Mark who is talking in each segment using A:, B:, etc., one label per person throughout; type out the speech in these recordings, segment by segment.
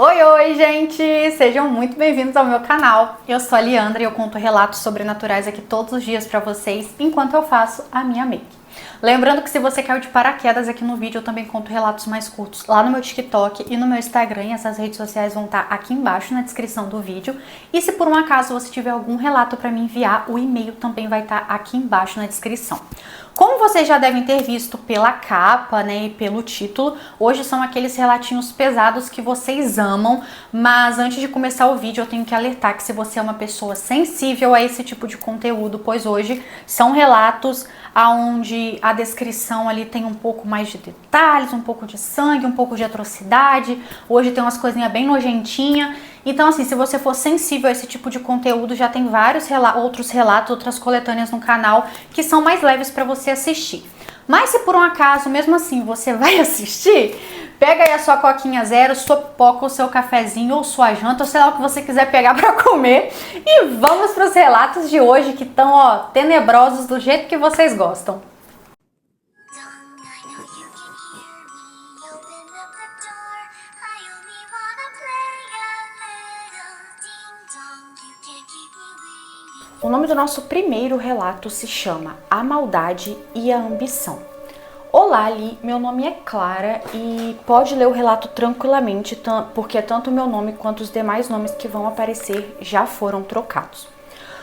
A: Oi, oi, gente! Sejam muito bem-vindos ao meu canal. Eu sou a Liandra e eu conto relatos sobrenaturais aqui todos os dias pra vocês, enquanto eu faço a minha make. Lembrando que se você caiu de paraquedas aqui no vídeo, eu também conto relatos mais curtos lá no meu TikTok e no meu Instagram. Essas redes sociais vão estar aqui embaixo na descrição do vídeo. E se por um acaso você tiver algum relato para me enviar, o e-mail também vai estar aqui embaixo na descrição. Como vocês já devem ter visto pela capa, né, e pelo título, hoje são aqueles relatinhos pesados que vocês amam, mas antes de começar o vídeo eu tenho que alertar que se você é uma pessoa sensível a esse tipo de conteúdo, pois hoje são relatos onde a descrição ali tem um pouco mais de detalhes, um pouco de sangue, um pouco de atrocidade, hoje tem umas coisinhas bem nojentinhas. Então, assim, se você for sensível a esse tipo de conteúdo, já tem vários outros relatos, outras coletâneas no canal que são mais leves para você assistir. Mas se por um acaso, mesmo assim, você vai assistir, pega aí a sua coquinha zero, sua pipoca, o seu cafezinho ou sua janta, ou sei lá o que você quiser pegar para comer, e vamos para os relatos de hoje que estão, ó, tenebrosos do jeito que vocês gostam. O nome do nosso primeiro relato se chama A Maldade e a Ambição. Olá, Ali, meu nome é Clara e pode ler o relato tranquilamente, porque tanto o meu nome quanto os demais nomes que vão aparecer já foram trocados.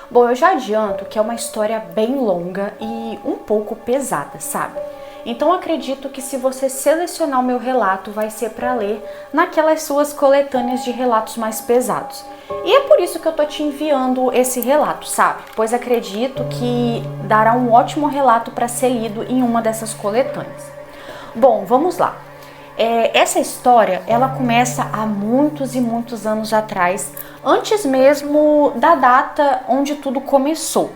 A: Bom, eu já adianto que é uma história bem longa e um pouco pesada, sabe? Então acredito que se você selecionar o meu relato vai ser para ler naquelas suas coletâneas de relatos mais pesados. E é por isso que eu tô te enviando esse relato, sabe? Pois acredito que dará um ótimo relato para ser lido em uma dessas coletâneas. Bom, vamos lá. Essa história, ela começa há muitos e muitos anos atrás, antes mesmo da data onde tudo começou.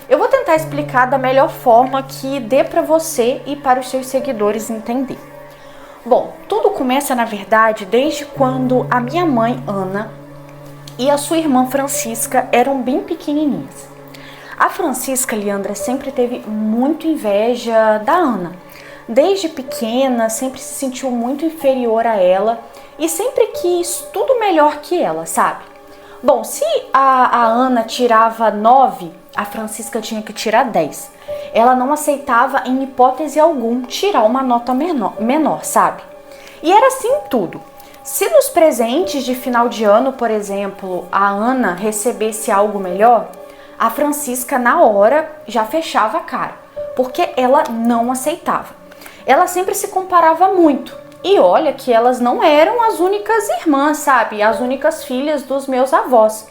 A: Eu vou tentar explicar da melhor forma que dê para você e para os seus seguidores entender. Bom, tudo começa, na verdade, desde quando a minha mãe, Ana, e a sua irmã Francisca eram bem pequenininhas. A Francisca, Leandra, sempre teve muito inveja da Ana. Desde pequena, sempre se sentiu muito inferior a ela e sempre quis tudo melhor que ela, sabe? Bom, se a Ana tirava 9, a Francisca tinha que tirar 10. Ela não aceitava, em hipótese alguma, tirar uma nota menor, sabe? E era assim tudo. Se nos presentes de final de ano, por exemplo, a Ana recebesse algo melhor, a Francisca na hora já fechava a cara, porque ela não aceitava. Ela sempre se comparava muito. E olha que elas não eram as únicas irmãs, sabe? As únicas filhas dos meus avós.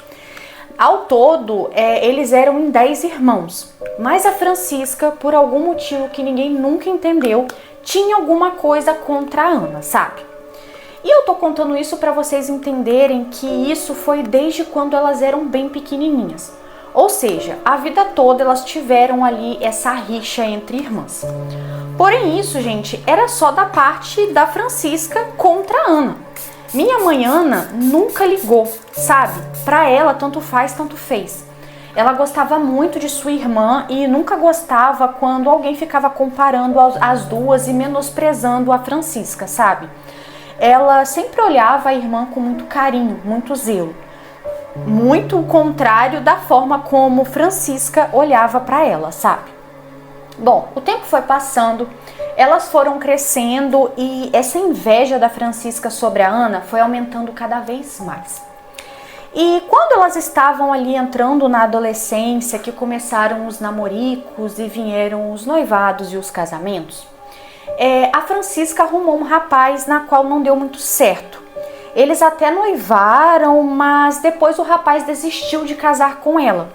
A: Ao todo, eles eram em 10 irmãos. Mas a Francisca, por algum motivo que ninguém nunca entendeu, tinha alguma coisa contra a Ana, sabe? E eu tô contando isso para vocês entenderem que isso foi desde quando elas eram bem pequenininhas. Ou seja, a vida toda elas tiveram ali essa rixa entre irmãs. Porém isso, gente, era só da parte da Francisca contra a Ana. Minha mãe Ana nunca ligou, sabe? Pra ela tanto faz, tanto fez. Ela gostava muito de sua irmã e nunca gostava quando alguém ficava comparando as duas e menosprezando a Francisca, sabe? Ela sempre olhava a irmã com muito carinho, muito zelo. Muito o contrário da forma como Francisca olhava para ela, sabe? Bom, o tempo foi passando, elas foram crescendo e essa inveja da Francisca sobre a Ana foi aumentando cada vez mais. E quando elas estavam ali entrando na adolescência, que começaram os namoricos e vieram os noivados e os casamentos, a Francisca arrumou um rapaz na qual não deu muito certo. Eles até noivaram, mas depois o rapaz desistiu de casar com ela.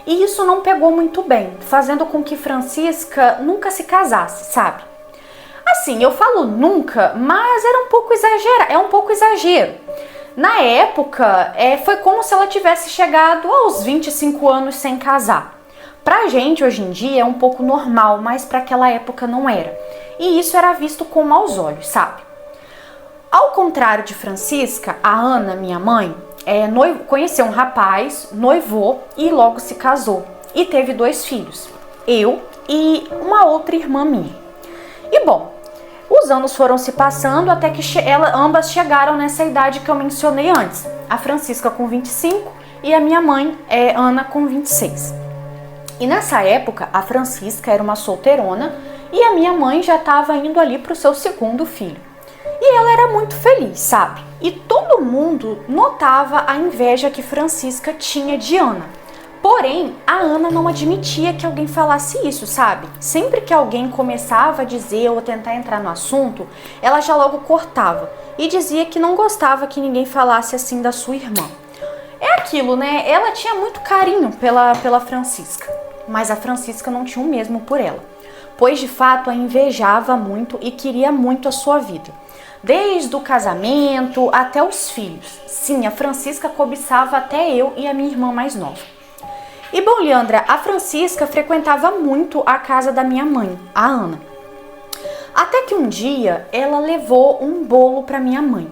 A: E isso não pegou muito bem, fazendo com que Francisca nunca se casasse, sabe? Assim, eu falo nunca, mas era um pouco exagero. Na época, foi como se ela tivesse chegado aos 25 anos sem casar. Pra gente, hoje em dia, é um pouco normal, mas pra aquela época não era. E isso era visto com maus olhos, sabe? Ao contrário de Francisca, a Ana, minha mãe, conheceu um rapaz, noivou e logo se casou. E teve 2 filhos, eu e uma outra irmã minha. E bom, Os anos foram se passando até que ambas chegaram nessa idade que eu mencionei antes. A Francisca com 25 e a minha mãe, Ana, com 26. E nessa época, a Francisca era uma solteirona e a minha mãe já estava indo ali para o seu segundo filho. E ela era muito feliz, sabe? E todo mundo notava a inveja que Francisca tinha de Ana. Porém, a Ana não admitia que alguém falasse isso, sabe? Sempre que alguém começava a dizer ou tentar entrar no assunto, ela já logo cortava e dizia que não gostava que ninguém falasse assim da sua irmã. É aquilo, né? Ela tinha muito carinho pela Francisca, mas a Francisca não tinha o mesmo por ela, pois de fato a invejava muito e queria muito a sua vida. Desde o casamento até os filhos. Sim, a Francisca cobiçava até eu e a minha irmã mais nova. E bom, Leandra, a Francisca frequentava muito a casa da minha mãe, a Ana. Até que um dia ela levou um bolo para minha mãe.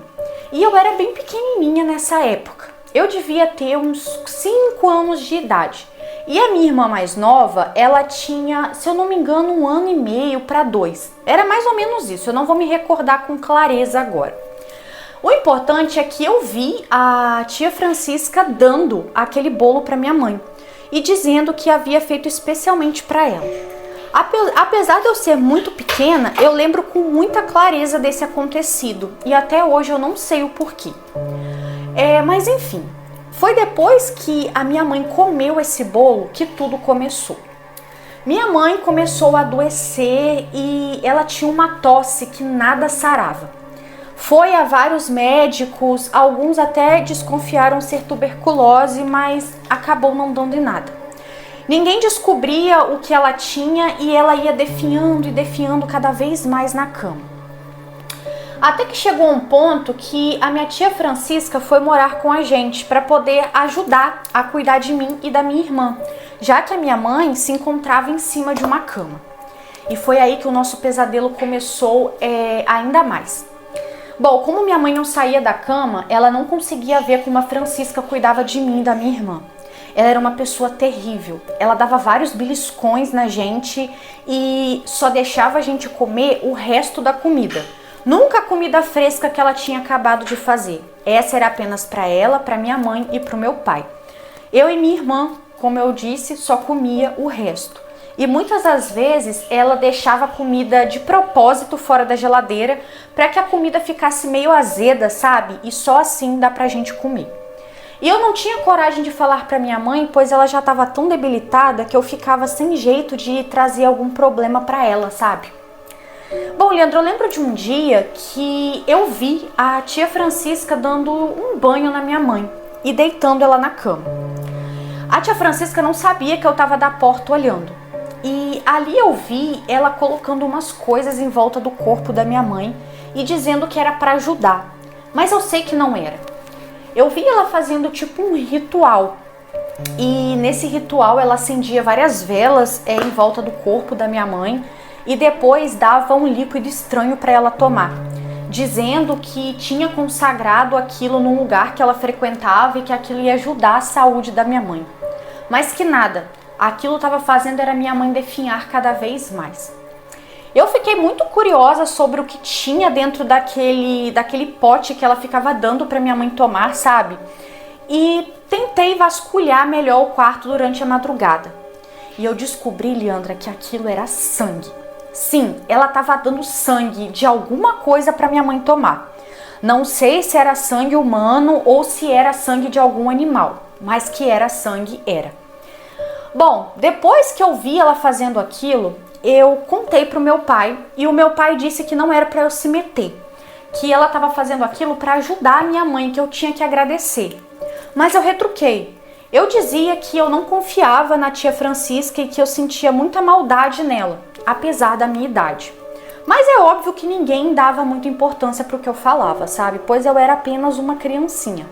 A: E eu era bem pequenininha nessa época. Eu devia ter uns 5 anos de idade. E a minha irmã mais nova, ela tinha, se eu não me engano, 1 ano e meio para 2. Era mais ou menos isso, eu não vou me recordar com clareza agora. O importante é que eu vi a tia Francisca dando aquele bolo para minha mãe e dizendo que havia feito especialmente para ela. Apesar de eu ser muito pequena, eu lembro com muita clareza desse acontecido e até hoje eu não sei o porquê. Mas enfim, foi depois que a minha mãe comeu esse bolo que tudo começou. Minha mãe começou a adoecer e ela tinha uma tosse que nada sarava. Foi a vários médicos, alguns até desconfiaram ser tuberculose, mas acabou não dando em nada. Ninguém descobria o que ela tinha e ela ia definhando e definhando cada vez mais na cama. Até que chegou um ponto que a minha tia Francisca foi morar com a gente para poder ajudar a cuidar de mim e da minha irmã, já que a minha mãe se encontrava em cima de uma cama. E foi aí que o nosso pesadelo começou ainda mais. Bom, como minha mãe não saía da cama, ela não conseguia ver como a Francisca cuidava de mim e da minha irmã. Ela era uma pessoa terrível. Ela dava vários beliscões na gente e só deixava a gente comer o resto da comida. Nunca a comida fresca que ela tinha acabado de fazer. Essa era apenas para ela, para minha mãe e para o meu pai. Eu e minha irmã, como eu disse, só comia o resto. E muitas das vezes ela deixava a comida de propósito fora da geladeira para que a comida ficasse meio azeda, sabe? E só assim dá pra gente comer. E eu não tinha coragem de falar pra minha mãe, pois ela já estava tão debilitada que eu ficava sem jeito de trazer algum problema pra ela, sabe? Bom, Leandro, eu lembro de um dia que eu vi a tia Francisca dando um banho na minha mãe e deitando ela na cama. A tia Francisca não sabia que eu estava da porta olhando. E ali eu vi ela colocando umas coisas em volta do corpo da minha mãe e dizendo que era para ajudar. Mas eu sei que não era. Eu vi ela fazendo tipo um ritual. E nesse ritual ela acendia várias velas em volta do corpo da minha mãe e depois dava um líquido estranho para ela tomar, dizendo que tinha consagrado aquilo num lugar que ela frequentava e que aquilo ia ajudar a saúde da minha mãe. Mas que nada. Aquilo estava fazendo era minha mãe definhar cada vez mais. Eu fiquei muito curiosa sobre o que tinha dentro daquele pote que ela ficava dando para minha mãe tomar, sabe? E tentei vasculhar melhor o quarto durante a madrugada. E eu descobri, Leandra, que aquilo era sangue. Sim, ela estava dando sangue de alguma coisa para minha mãe tomar. Não sei se era sangue humano ou se era sangue de algum animal, mas que era sangue, era. Bom, depois que eu vi ela fazendo aquilo, eu contei pro meu pai e o meu pai disse que não era para eu se meter, que ela estava fazendo aquilo para ajudar a minha mãe, que eu tinha que agradecer. Mas eu retruquei. Eu dizia que eu não confiava na tia Francisca e que eu sentia muita maldade nela, apesar da minha idade. Mas é óbvio que ninguém dava muita importância pro que eu falava, sabe? Pois eu era apenas uma criancinha.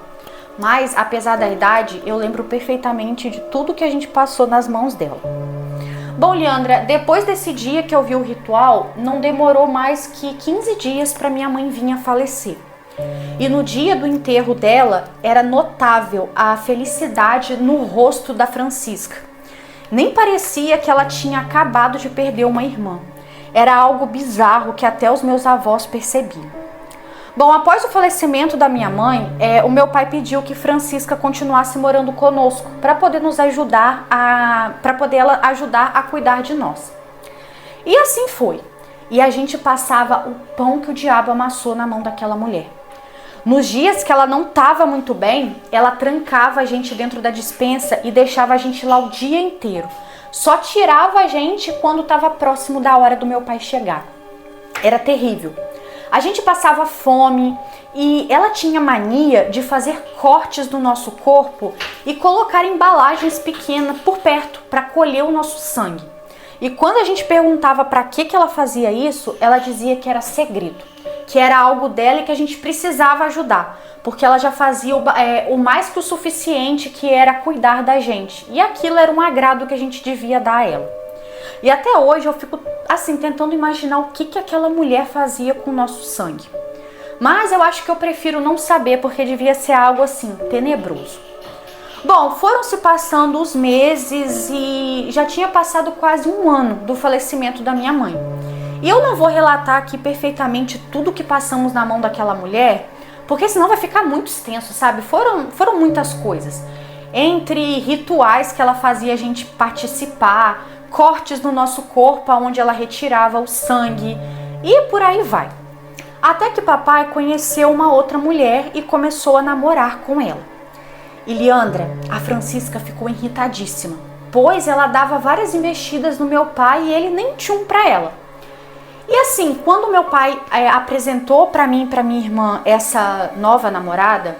A: Mas, apesar da idade, eu lembro perfeitamente de tudo que a gente passou nas mãos dela. Bom, Leandra, depois desse dia que eu vi o ritual, não demorou mais que 15 dias para minha mãe vir a falecer. E no dia do enterro dela, era notável a felicidade no rosto da Francisca. Nem parecia que ela tinha acabado de perder uma irmã. Era algo bizarro que até os meus avós percebiam. Bom, após o falecimento da minha mãe, o meu pai pediu que Francisca continuasse morando conosco para poder nos ajudar ela ajudar a cuidar de nós. E assim foi. E a gente passava o pão que o diabo amassou na mão daquela mulher. Nos dias que ela não estava muito bem, ela trancava a gente dentro da despensa e deixava a gente lá o dia inteiro. Só tirava a gente quando estava próximo da hora do meu pai chegar. Era terrível. A gente passava fome e ela tinha mania de fazer cortes no nosso corpo e colocar embalagens pequenas por perto para colher o nosso sangue. E quando a gente perguntava para que ela fazia isso, ela dizia que era segredo, que era algo dela e que a gente precisava ajudar, porque ela já fazia o mais que o suficiente, que era cuidar da gente. E aquilo era um agrado que a gente devia dar a ela. E até hoje eu fico assim tentando imaginar o que aquela mulher fazia com o nosso sangue. Mas eu acho que eu prefiro não saber, porque devia ser algo assim tenebroso. Bom, foram se passando os meses e já tinha passado quase um ano do falecimento da minha mãe. E eu não vou relatar aqui perfeitamente tudo que passamos na mão daquela mulher, porque senão vai ficar muito extenso, sabe? Foram muitas coisas. Entre rituais que ela fazia a gente participar, cortes no nosso corpo onde ela retirava o sangue e por aí vai. Até que papai conheceu uma outra mulher e começou a namorar com ela. E Leandra, a Francisca ficou irritadíssima, pois ela dava várias investidas no meu pai e ele nem tinha um pra ela. E assim, quando meu pai apresentou pra mim e pra minha irmã essa nova namorada,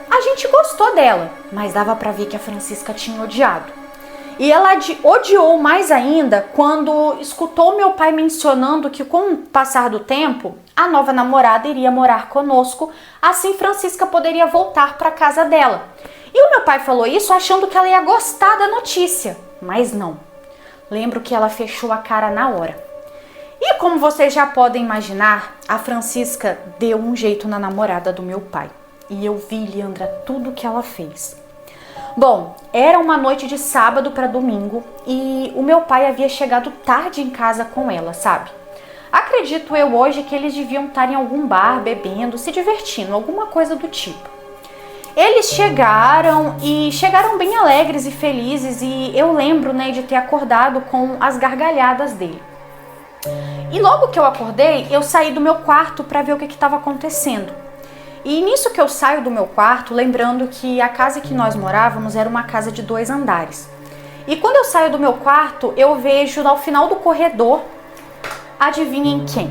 A: a gente gostou dela, mas dava pra ver que a Francisca tinha odiado. E ela odiou mais ainda quando escutou meu pai mencionando que com o passar do tempo, a nova namorada iria morar conosco, assim Francisca poderia voltar para casa dela. E o meu pai falou isso achando que ela ia gostar da notícia, mas não. Lembro que ela fechou a cara na hora. E como vocês já podem imaginar, a Francisca deu um jeito na namorada do meu pai. E eu vi, Leandra, tudo o que ela fez. Bom, era uma noite de sábado para domingo e o meu pai havia chegado tarde em casa com ela, sabe? Acredito eu hoje que eles deviam estar em algum bar, bebendo, se divertindo, alguma coisa do tipo. Eles chegaram bem alegres e felizes e eu lembro, de ter acordado com as gargalhadas dele. E logo que eu acordei, eu saí do meu quarto para ver o que estava acontecendo. E nisso que eu saio do meu quarto, lembrando que a casa que nós morávamos era uma casa de 2 andares. E quando eu saio do meu quarto, eu vejo ao final do corredor, adivinhem quem?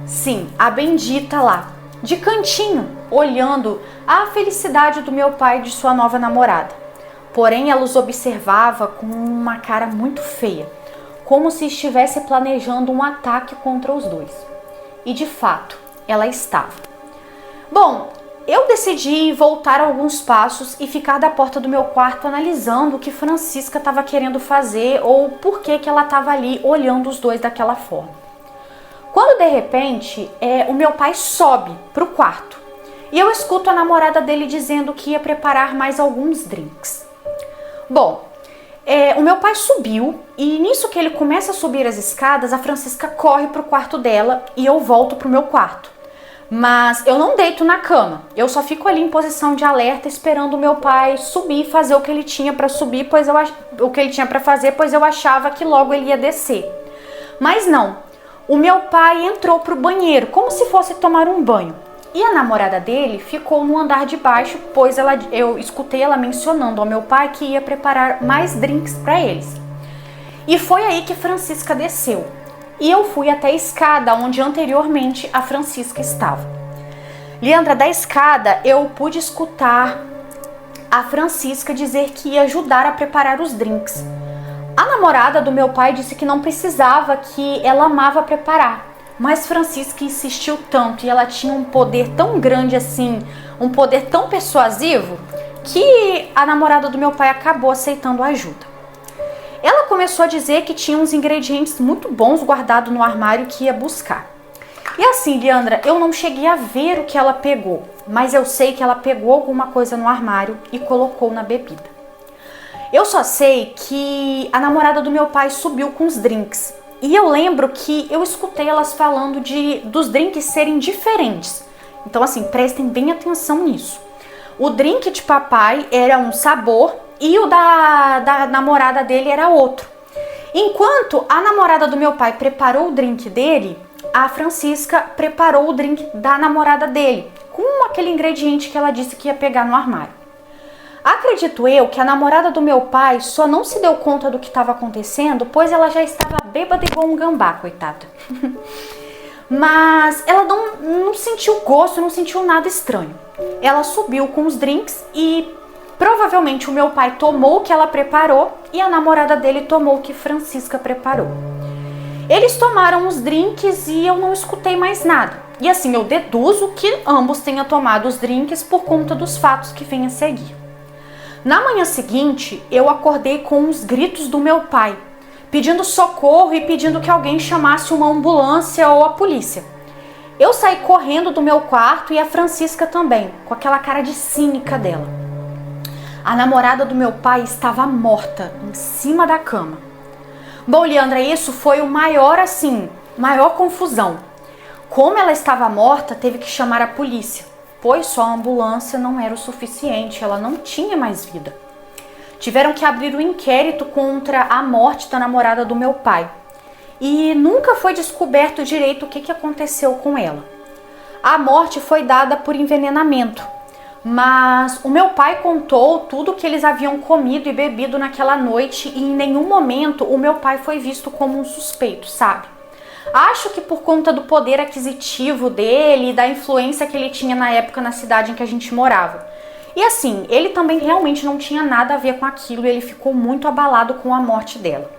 A: Sim, a bendita lá, de cantinho, olhando a felicidade do meu pai e de sua nova namorada. Porém, ela os observava com uma cara muito feia, como se estivesse planejando um ataque contra os dois. E de fato, ela estava. Bom, eu decidi voltar alguns passos e ficar da porta do meu quarto analisando o que Francisca estava querendo fazer ou por que ela estava ali olhando os dois daquela forma. Quando de repente o meu pai sobe para o quarto e eu escuto a namorada dele dizendo que ia preparar mais alguns drinks. Bom, o meu pai subiu e nisso que ele começa a subir as escadas, a Francisca corre para o quarto dela e eu volto para o meu quarto. Mas eu não deito na cama, eu só fico ali em posição de alerta esperando o meu pai subir e fazer o que ele tinha para subir, pois eu achava que logo ele ia descer. Mas não, o meu pai entrou pro banheiro como se fosse tomar um banho. E a namorada dele ficou no andar de baixo, pois eu escutei ela mencionando ao meu pai que ia preparar mais drinks para eles. E foi aí que Francisca desceu. E eu fui até a escada onde anteriormente a Francisca estava. Leandra, da escada eu pude escutar a Francisca dizer que ia ajudar a preparar os drinks. A namorada do meu pai disse que não precisava, que ela amava preparar. Mas Francisca insistiu tanto e ela tinha um poder tão grande assim, um poder tão persuasivo, que a namorada do meu pai acabou aceitando a ajuda. Ela começou a dizer que tinha uns ingredientes muito bons guardados no armário que ia buscar. E assim, Leandra, eu não cheguei a ver o que ela pegou, mas eu sei que ela pegou alguma coisa no armário e colocou na bebida. Eu só sei que a namorada do meu pai subiu com os drinks E eu lembro que eu escutei elas falando dos drinks serem diferentes. Então assim, prestem bem atenção nisso. O drink de papai era um sabor e o da namorada dele era outro. Enquanto a namorada do meu pai preparou o drink dele, a Francisca preparou o drink da namorada dele, com aquele ingrediente que ela disse que ia pegar no armário. Acredito eu que a namorada do meu pai só não se deu conta do que estava acontecendo, pois ela já estava bêbada igual um gambá, coitada. Mas ela não sentiu gosto, não sentiu nada estranho. Ela subiu com os drinks e provavelmente o meu pai tomou o que ela preparou e a namorada dele tomou o que Francisca preparou. Eles tomaram os drinks e eu não escutei mais nada. E assim, eu deduzo que ambos tenham tomado os drinks por conta dos fatos que vêm a seguir. Na manhã seguinte, eu acordei com os gritos do meu pai, pedindo socorro e pedindo que alguém chamasse uma ambulância ou a polícia. Eu saí correndo do meu quarto e a Francisca também, com aquela cara de cínica dela. A namorada do meu pai estava morta, em cima da cama. Bom, Leandra, isso foi o maior confusão. Como ela estava morta, teve que chamar a polícia, pois só a ambulância não era o suficiente, ela não tinha mais vida. Tiveram que abrir um inquérito contra a morte da namorada do meu pai. E nunca foi descoberto direito o que aconteceu com ela. A morte foi dada por envenenamento, mas o meu pai contou tudo que eles haviam comido e bebido naquela noite e em nenhum momento o meu pai foi visto como um suspeito, sabe? Acho que por conta do poder aquisitivo dele e da influência que ele tinha na época na cidade em que a gente morava. E assim, ele também realmente não tinha nada a ver com aquilo e ele ficou muito abalado com a morte dela.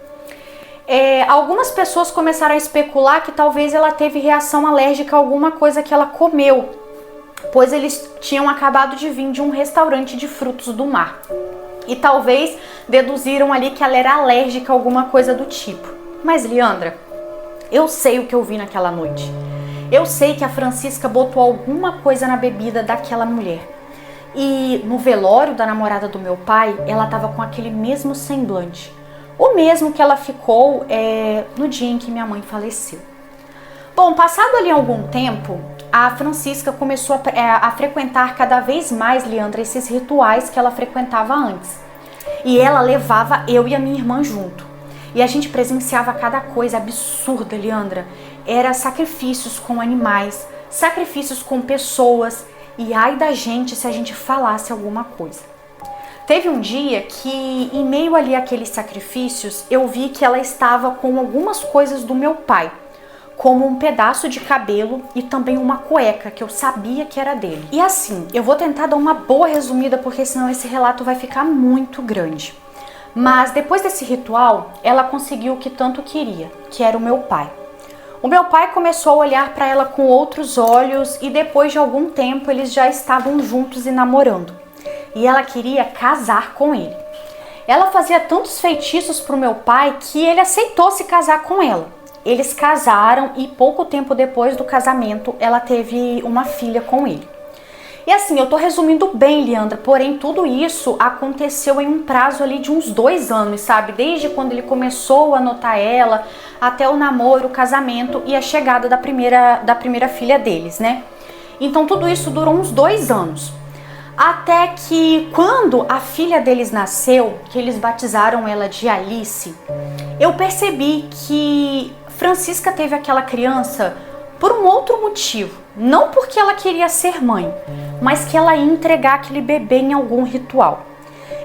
A: Algumas pessoas começaram a especular que talvez ela teve reação alérgica a alguma coisa que ela comeu, pois eles tinham acabado de vir de um restaurante de frutos do mar. E talvez deduziram ali que ela era alérgica a alguma coisa do tipo. Mas, Leandra, eu sei o que eu vi naquela noite. Eu sei que a Francisca botou alguma coisa na bebida daquela mulher. E no velório da namorada do meu pai, ela estava com aquele mesmo semblante. O mesmo que ela ficou no dia em que minha mãe faleceu. Bom, passado ali algum tempo, a Francisca começou a frequentar cada vez mais, Leandra, esses rituais que ela frequentava antes. E ela levava eu e a minha irmã junto. E a gente presenciava cada coisa absurda, Leandra. Era sacrifícios com animais, sacrifícios com pessoas. E ai da gente se a gente falasse alguma coisa. Teve um dia que, em meio ali àqueles sacrifícios, eu vi que ela estava com algumas coisas do meu pai, como um pedaço de cabelo e também uma cueca, que eu sabia que era dele. E assim, eu vou tentar dar uma boa resumida, porque senão esse relato vai ficar muito grande. Mas depois desse ritual, ela conseguiu o que tanto queria, que era o meu pai. O meu pai começou a olhar para ela com outros olhos e depois de algum tempo eles já estavam juntos e namorando. E ela queria casar com ele. Ela fazia tantos feitiços pro meu pai que ele aceitou se casar com ela. Eles casaram e pouco tempo depois do casamento ela teve uma filha com ele. E assim, eu tô resumindo bem, Leandra, porém tudo isso aconteceu em um prazo ali de uns 2 anos, sabe? Desde quando ele começou a notar ela, até o namoro, o casamento e a chegada da primeira filha deles, né? Então tudo isso durou uns 2 anos. Até que quando a filha deles nasceu, que eles batizaram ela de Alice, eu percebi que Francisca teve aquela criança por um outro motivo. Não porque ela queria ser mãe, mas que ela ia entregar aquele bebê em algum ritual.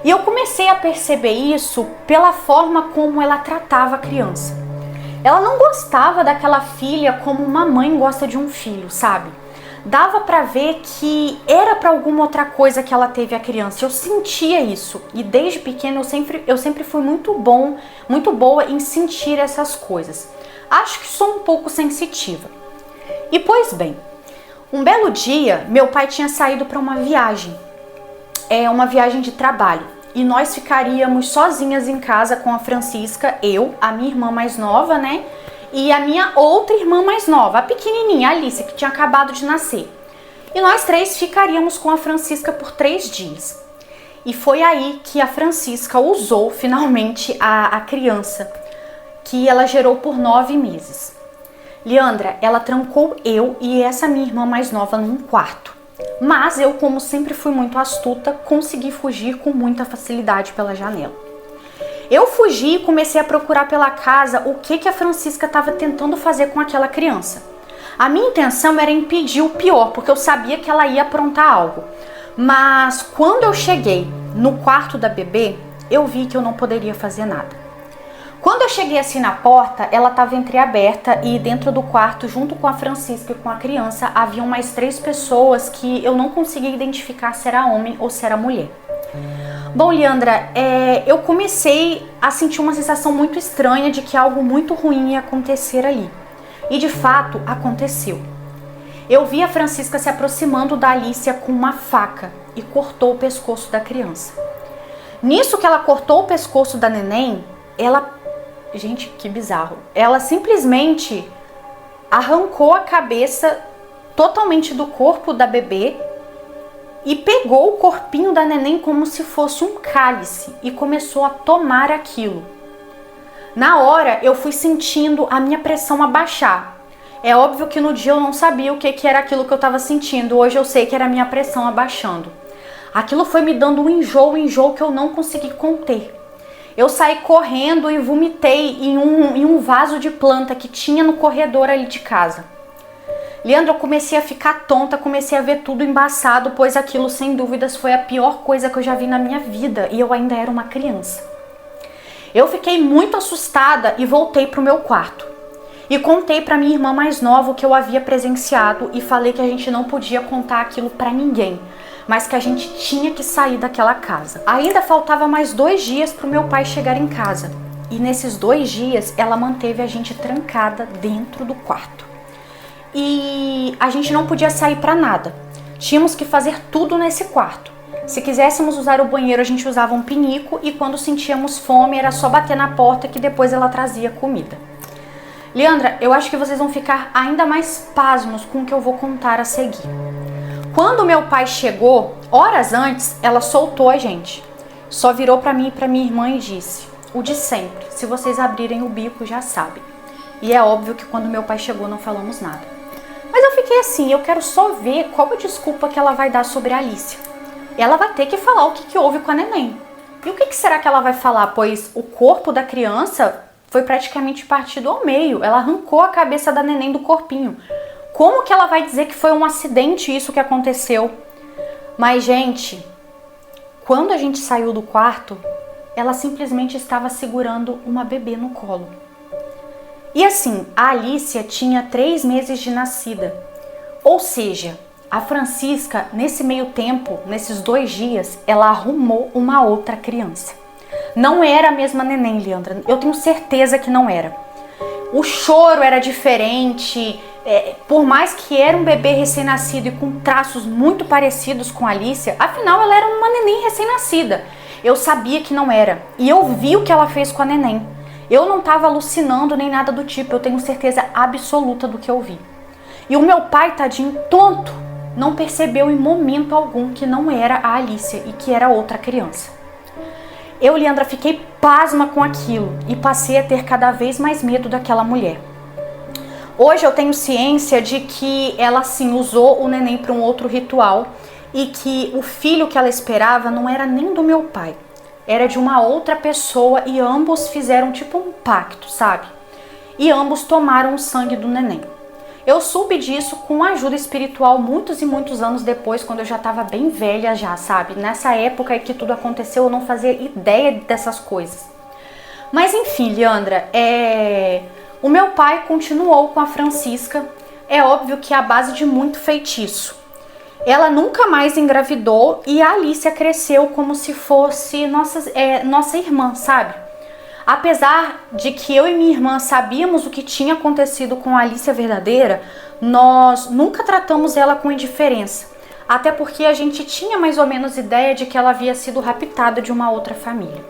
A: E eu comecei a perceber isso pela forma como ela tratava a criança. Ela não gostava daquela filha como uma mãe gosta de um filho, sabe? Dava pra ver que era pra alguma outra coisa que ela teve a criança. Eu sentia isso. E desde pequena eu sempre fui muito boa em sentir essas coisas. Acho que sou um pouco sensitiva. E pois bem, um belo dia, meu pai tinha saído para uma viagem. Uma viagem de trabalho. E nós ficaríamos sozinhas em casa com a Francisca, eu, a minha irmã mais nova, né? E a minha outra irmã mais nova, a pequenininha, a Alice, que tinha acabado de nascer. E nós 3 ficaríamos com a Francisca por 3 dias. E foi aí que a Francisca usou finalmente a criança. que ela gerou por 9 meses. Leandra, ela trancou eu e essa minha irmã mais nova num quarto. Mas eu, como sempre fui muito astuta, consegui fugir com muita facilidade pela janela. Eu fugi e comecei a procurar pela casa o que a Francisca estava tentando fazer com aquela criança. A minha intenção era impedir o pior, porque eu sabia que ela ia aprontar algo. Mas quando eu cheguei no quarto da bebê, eu vi que eu não poderia fazer nada. Quando eu cheguei assim na porta, ela estava entreaberta e dentro do quarto, junto com a Francisca e com a criança, haviam mais 3 pessoas que eu não conseguia identificar se era homem ou se era mulher. Bom, Leandra, eu comecei a sentir uma sensação muito estranha de que algo muito ruim ia acontecer ali. E de fato, aconteceu. Eu vi a Francisca se aproximando da Alicia com uma faca e cortou o pescoço da criança. Nisso que ela cortou o pescoço da neném, gente, que bizarro. Ela simplesmente arrancou a cabeça totalmente do corpo da bebê e pegou o corpinho da neném como se fosse um cálice e começou a tomar aquilo. Na hora, eu fui sentindo a minha pressão abaixar. É óbvio que no dia eu não sabia o que era aquilo que eu estava sentindo. Hoje eu sei que era a minha pressão abaixando. Aquilo foi me dando um enjoo que eu não consegui conter. Eu saí correndo e vomitei em um vaso de planta que tinha no corredor ali de casa. Leandro, eu comecei a ficar tonta, comecei a ver tudo embaçado, pois aquilo sem dúvidas foi a pior coisa que eu já vi na minha vida e eu ainda era uma criança. Eu fiquei muito assustada e voltei para o meu quarto. E contei para minha irmã mais nova o que eu havia presenciado e falei que a gente não podia contar aquilo para ninguém, mas que a gente tinha que sair daquela casa. Ainda faltava mais 2 dias para o meu pai chegar em casa. E nesses 2 dias ela manteve a gente trancada dentro do quarto. E a gente não podia sair para nada. Tínhamos que fazer tudo nesse quarto. Se quiséssemos usar o banheiro, a gente usava um pinico e quando sentíamos fome era só bater na porta que depois ela trazia comida. Leandra, eu acho que vocês vão ficar ainda mais pasmos com o que eu vou contar a seguir. Quando meu pai chegou, horas antes, ela soltou a gente. Só virou para mim e para minha irmã e disse: o de sempre, se vocês abrirem o bico já sabem. E é óbvio que quando meu pai chegou não falamos nada. Mas eu fiquei assim, eu quero só ver qual a desculpa que ela vai dar sobre a Alicia. Ela vai ter que falar o que houve com a neném. E o que será que ela vai falar? Pois o corpo da criança foi praticamente partido ao meio. Ela arrancou a cabeça da neném do corpinho. Como que ela vai dizer que foi um acidente isso que aconteceu? Mas, gente, quando a gente saiu do quarto, ela simplesmente estava segurando uma bebê no colo. E assim, a Alicia tinha 3 meses de nascida. Ou seja, a Francisca, nesse meio tempo, nesses 2 dias, ela arrumou uma outra criança. Não era a mesma neném, Leandra. Eu tenho certeza que não era. O choro era diferente. Por mais que era um bebê recém-nascido e com traços muito parecidos com a Alicia, afinal ela era uma neném recém-nascida. Eu sabia que não era. E eu vi o que ela fez com a neném. Eu não estava alucinando nem nada do tipo. Eu tenho certeza absoluta do que eu vi. E o meu pai, tadinho, tonto, não percebeu em momento algum que não era a Alicia e que era outra criança. Eu, Leandra, fiquei pasma com aquilo e passei a ter cada vez mais medo daquela mulher. Hoje eu tenho ciência de que ela sim usou o neném para um outro ritual e que o filho que ela esperava não era nem do meu pai, era de uma outra pessoa e ambos fizeram tipo um pacto, sabe? E ambos tomaram o sangue do neném. Eu soube disso com ajuda espiritual muitos e muitos anos depois, quando eu já estava bem velha já, sabe? Nessa época que tudo aconteceu, eu não fazia ideia dessas coisas. Mas enfim, Leandra, o meu pai continuou com a Francisca, é óbvio que à base de muito feitiço. Ela nunca mais engravidou e a Alicia cresceu como se fosse nossa irmã, sabe? Apesar de que eu e minha irmã sabíamos o que tinha acontecido com a Alicia verdadeira, nós nunca tratamos ela com indiferença. Até porque a gente tinha mais ou menos ideia de que ela havia sido raptada de uma outra família.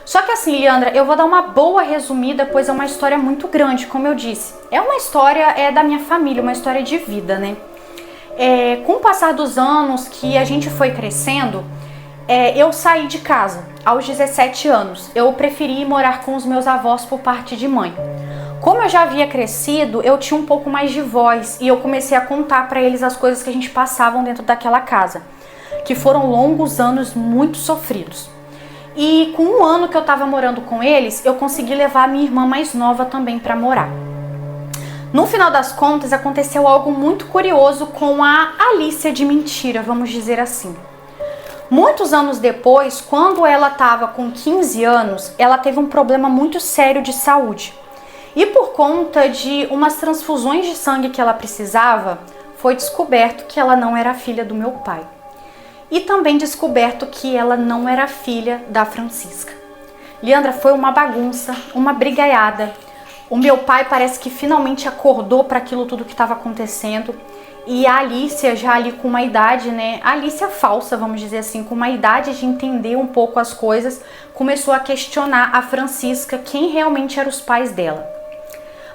A: Só que assim, Leandra, eu vou dar uma boa resumida, pois é uma história muito grande, como eu disse. É uma história da minha família, uma história de vida, né? Com o passar dos anos que a gente foi crescendo, eu saí de casa aos 17 anos. Eu preferi morar com os meus avós por parte de mãe. Como eu já havia crescido, eu tinha um pouco mais de voz e eu comecei a contar para eles as coisas que a gente passavam dentro daquela casa, que foram longos anos muito sofridos. E com um ano que eu estava morando com eles, eu consegui levar a minha irmã mais nova também para morar. No final das contas, aconteceu algo muito curioso com a Alicia de mentira, vamos dizer assim. Muitos anos depois, quando ela estava com 15 anos, ela teve um problema muito sério de saúde. E por conta de umas transfusões de sangue que ela precisava, foi descoberto que ela não era filha do meu pai. E também descoberto que ela não era filha da Francisca. Leandra, foi uma bagunça, uma brigaiada. O meu pai parece que finalmente acordou para aquilo tudo que estava acontecendo. E a Alicia, já ali com uma idade, né, a Alicia falsa, vamos dizer assim, com uma idade de entender um pouco as coisas, começou a questionar a Francisca quem realmente eram os pais dela.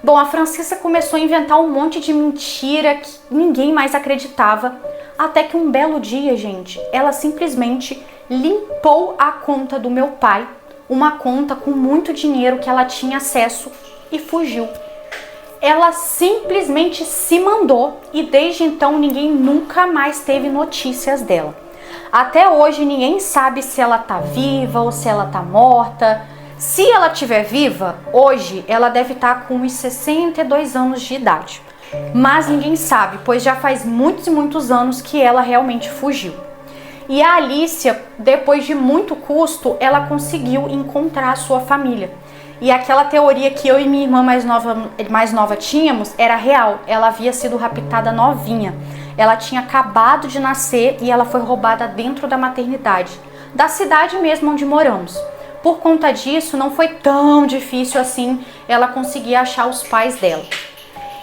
A: Bom, a Francisca começou a inventar um monte de mentira que ninguém mais acreditava, até que um belo dia, gente, ela simplesmente limpou a conta do meu pai, uma conta com muito dinheiro que ela tinha acesso, e fugiu. Ela simplesmente se mandou e desde então ninguém nunca mais teve notícias dela. Até hoje ninguém sabe se ela tá viva ou se ela tá morta. Se ela estiver viva, hoje ela deve estar com uns 62 anos de idade. Mas ninguém sabe, pois já faz muitos e muitos anos que ela realmente fugiu. E a Alicia, depois de muito custo, ela conseguiu encontrar a sua família. E aquela teoria que eu e minha irmã mais nova tínhamos era real. Ela havia sido raptada novinha. Ela tinha acabado de nascer e ela foi roubada dentro da maternidade, da cidade mesmo onde moramos. Por conta disso, não foi tão difícil assim ela conseguir achar os pais dela.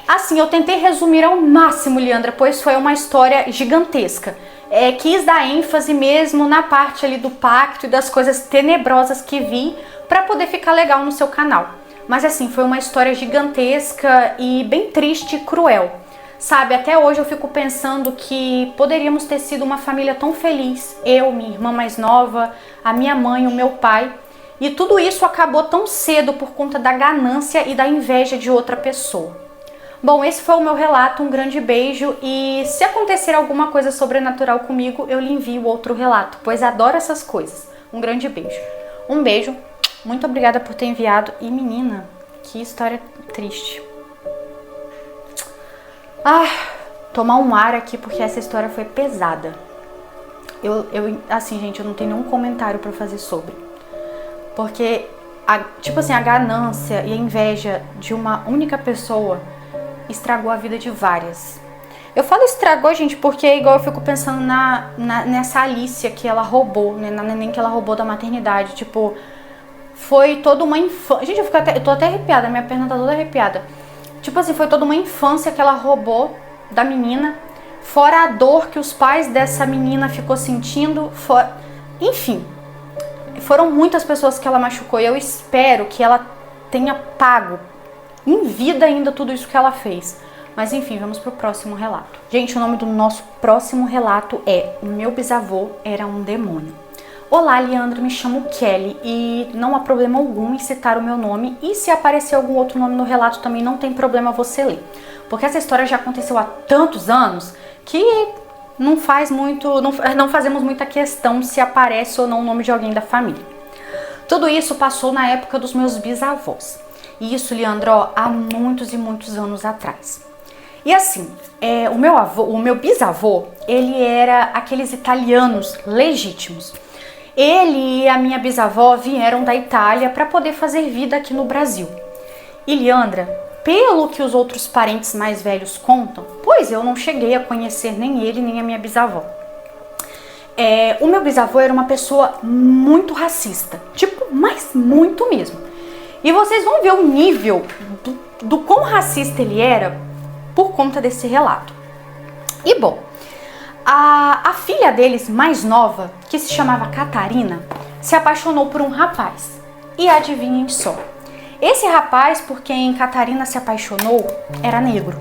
A: Assim, eu tentei resumir ao máximo, Leandra, pois foi uma história gigantesca. Quis dar ênfase mesmo na parte ali do pacto e das coisas tenebrosas que vi para poder ficar legal no seu canal. Mas assim, foi uma história gigantesca e bem triste e cruel. Sabe, até hoje eu fico pensando que poderíamos ter sido uma família tão feliz. Eu, minha irmã mais nova, a minha mãe, o meu pai. E tudo isso acabou tão cedo por conta da ganância e da inveja de outra pessoa. Bom, esse foi o meu relato, um grande beijo e se acontecer alguma coisa sobrenatural comigo, eu lhe envio outro relato, pois adoro essas coisas. Um grande beijo. Um beijo, muito obrigada por ter enviado e menina, que história triste. Tomar um ar aqui porque essa história foi pesada. Assim, gente, eu não tenho nenhum comentário pra fazer sobre. Porque, a ganância e a inveja de uma única pessoa estragou a vida de várias. Eu falo estragou, gente, porque igual eu fico pensando nessa Alicia que ela roubou, né, na neném que ela roubou da maternidade. Tipo, foi toda uma infância. Gente, eu tô até arrepiada, minha perna tá toda arrepiada. Tipo assim, foi toda uma infância que ela roubou da menina, fora a dor que os pais dessa menina ficou sentindo, enfim, foram muitas pessoas que ela machucou e eu espero que ela tenha pago em vida ainda tudo isso que ela fez. Mas enfim, vamos pro próximo relato. Gente, o nome do nosso próximo relato é O Meu Bisavô Era um Demônio. Olá, Leandra, me chamo Kelly e não há problema algum em citar o meu nome, e se aparecer algum outro nome no relato também não tem problema você ler, porque essa história já aconteceu há tantos anos que não fazemos muita questão se aparece ou não o nome de alguém da família. Tudo isso passou na época dos meus bisavós. E isso, Leandro, há muitos e muitos anos atrás. E assim, o meu bisavô, ele era aqueles italianos legítimos. Ele e a minha bisavó vieram da Itália para poder fazer vida aqui no Brasil. E Leandra, pelo que os outros parentes mais velhos contam, pois eu não cheguei a conhecer nem ele nem a minha bisavó. O meu bisavô era uma pessoa muito racista, mas muito mesmo. E vocês vão ver o nível do quão racista ele era por conta desse relato. E bom, a filha deles mais nova, que se chamava Catarina, se apaixonou por um rapaz. E adivinhem só, esse rapaz por quem Catarina se apaixonou era negro.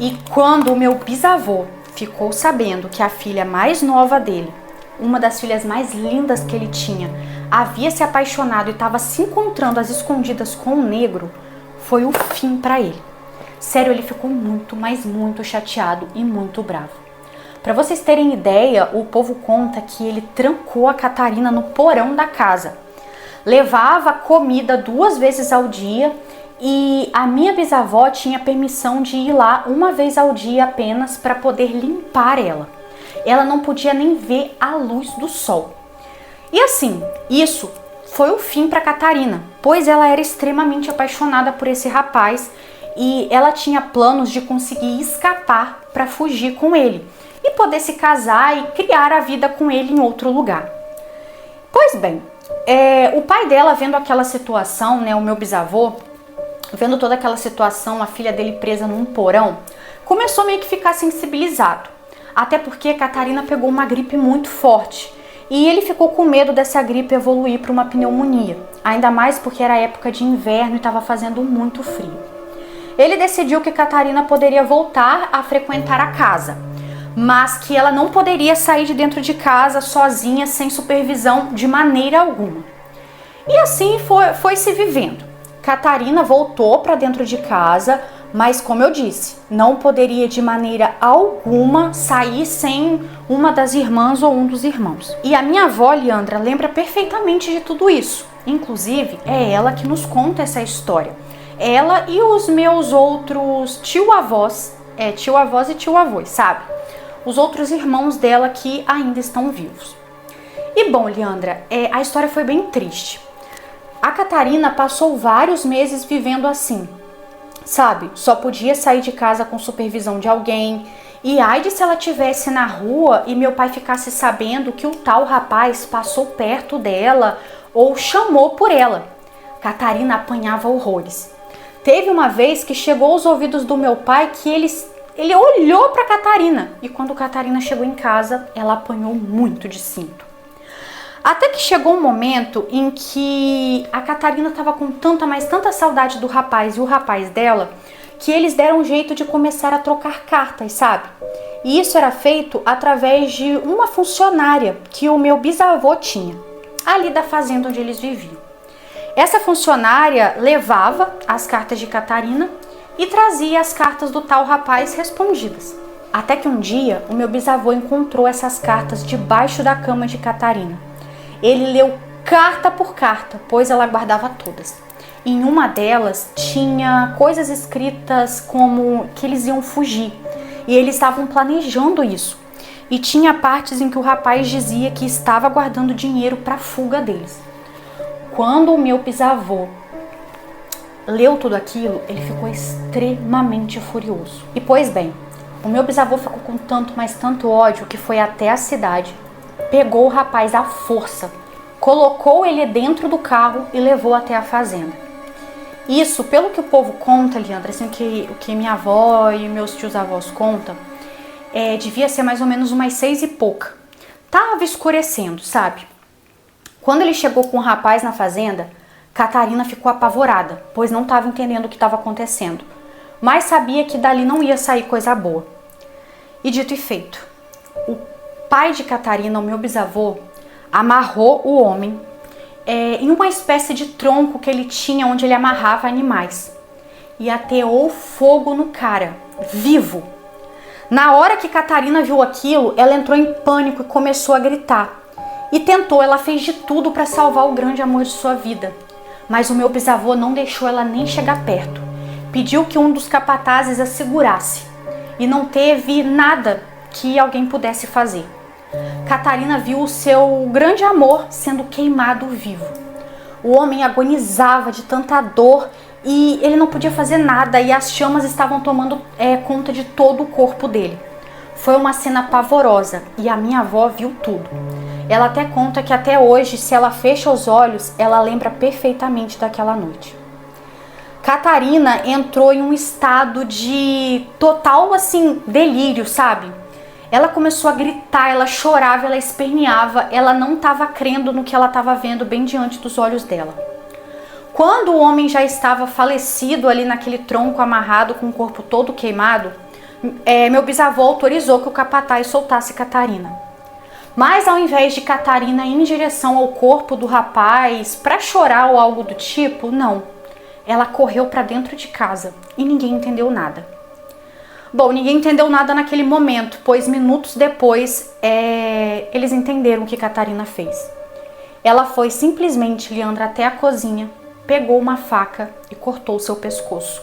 A: E quando o meu bisavô ficou sabendo que a filha mais nova dele uma das filhas mais lindas que ele tinha, havia se apaixonado e estava se encontrando às escondidas com um negro, foi o fim para ele. Sério, ele ficou muito, mas muito chateado e muito bravo. Para vocês terem ideia, o povo conta que ele trancou a Catarina no porão da casa. Levava comida 2 vezes ao dia e a minha bisavó tinha permissão de ir lá 1 vez ao dia apenas para poder limpar ela. Ela não podia nem ver a luz do sol. E assim, isso foi o fim para Catarina, pois ela era extremamente apaixonada por esse rapaz e ela tinha planos de conseguir escapar para fugir com ele e poder se casar e criar a vida com ele em outro lugar. Pois bem, o pai dela vendo aquela situação, né, o meu bisavô, vendo toda aquela situação, a filha dele presa num porão, começou meio que ficar sensibilizado. Até porque a Catarina pegou uma gripe muito forte e ele ficou com medo dessa gripe evoluir para uma pneumonia, ainda mais porque era época de inverno e estava fazendo muito frio. Ele decidiu que Catarina poderia voltar a frequentar a casa, mas que ela não poderia sair de dentro de casa sozinha, sem supervisão de maneira alguma. E assim foi se vivendo. Catarina voltou para dentro de casa, mas como eu disse, não poderia de maneira alguma sair sem uma das irmãs ou um dos irmãos. E a minha avó, Leandra, lembra perfeitamente de tudo isso. Inclusive, é ela que nos conta essa história. Ela e os meus outros tio-avós e tio-avós, sabe? Os outros irmãos dela que ainda estão vivos. E bom, Leandra, a história foi bem triste. A Catarina passou vários meses vivendo assim, sabe? Só podia sair de casa com supervisão de alguém. E ai de se ela estivesse na rua e meu pai ficasse sabendo que o tal rapaz passou perto dela ou chamou por ela. Catarina apanhava horrores. Teve uma vez que chegou aos ouvidos do meu pai que ele olhou para Catarina e quando Catarina chegou em casa, ela apanhou muito de cinto. Até que chegou um momento em que a Catarina estava com tanta saudade do rapaz e o rapaz dela, que eles deram um jeito de começar a trocar cartas, sabe? E isso era feito através de uma funcionária que o meu bisavô tinha, ali da fazenda onde eles viviam. Essa funcionária levava as cartas de Catarina e trazia as cartas do tal rapaz respondidas. Até que um dia o meu bisavô encontrou essas cartas debaixo da cama de Catarina. Ele leu carta por carta, pois ela guardava todas. Em uma delas tinha coisas escritas como que eles iam fugir e eles estavam planejando isso. E tinha partes em que o rapaz dizia que estava guardando dinheiro para a fuga deles. Quando o meu bisavô leu tudo aquilo, ele ficou extremamente furioso. E pois bem, o meu bisavô ficou com tanto ódio que foi até a cidade, pegou o rapaz à força, colocou ele dentro do carro e levou até a fazenda. Isso, pelo que o povo conta, Leandra, assim, o que minha avó e meus tios-avós contam, devia ser mais ou menos umas 6 e pouca. Tava escurecendo, sabe? Quando ele chegou com o rapaz na fazenda, Catarina ficou apavorada, pois não estava entendendo o que estava acontecendo, mas sabia que dali não ia sair coisa boa. E dito e feito, o pai de Catarina, o meu bisavô, amarrou o homem em uma espécie de tronco que ele tinha onde ele amarrava animais e ateou fogo no cara, vivo. Na hora que Catarina viu aquilo, ela entrou em pânico e começou a gritar. E ela fez de tudo para salvar o grande amor de sua vida. Mas o meu bisavô não deixou ela nem chegar perto. Pediu que um dos capatazes a segurasse. E não teve nada que alguém pudesse fazer. Catarina viu o seu grande amor sendo queimado vivo. O homem agonizava de tanta dor e ele não podia fazer nada e as chamas estavam tomando conta de todo o corpo dele. Foi uma cena pavorosa e a minha avó viu tudo. Ela até conta que até hoje, se ela fecha os olhos, ela lembra perfeitamente daquela noite. Catarina entrou em um estado de total, assim, delírio, sabe? Ela começou a gritar, ela chorava, ela esperneava, ela não estava crendo no que ela estava vendo bem diante dos olhos dela. Quando o homem já estava falecido ali naquele tronco amarrado com o corpo todo queimado, meu bisavô autorizou que o capataz soltasse Catarina. Mas ao invés de Catarina ir em direção ao corpo do rapaz para chorar ou algo do tipo, não. Ela correu para dentro de casa e ninguém entendeu nada. Bom, ninguém entendeu nada naquele momento, pois minutos depois eles entenderam o que Catarina fez. Ela foi simplesmente, Leandra, até a cozinha, pegou uma faca e cortou seu pescoço.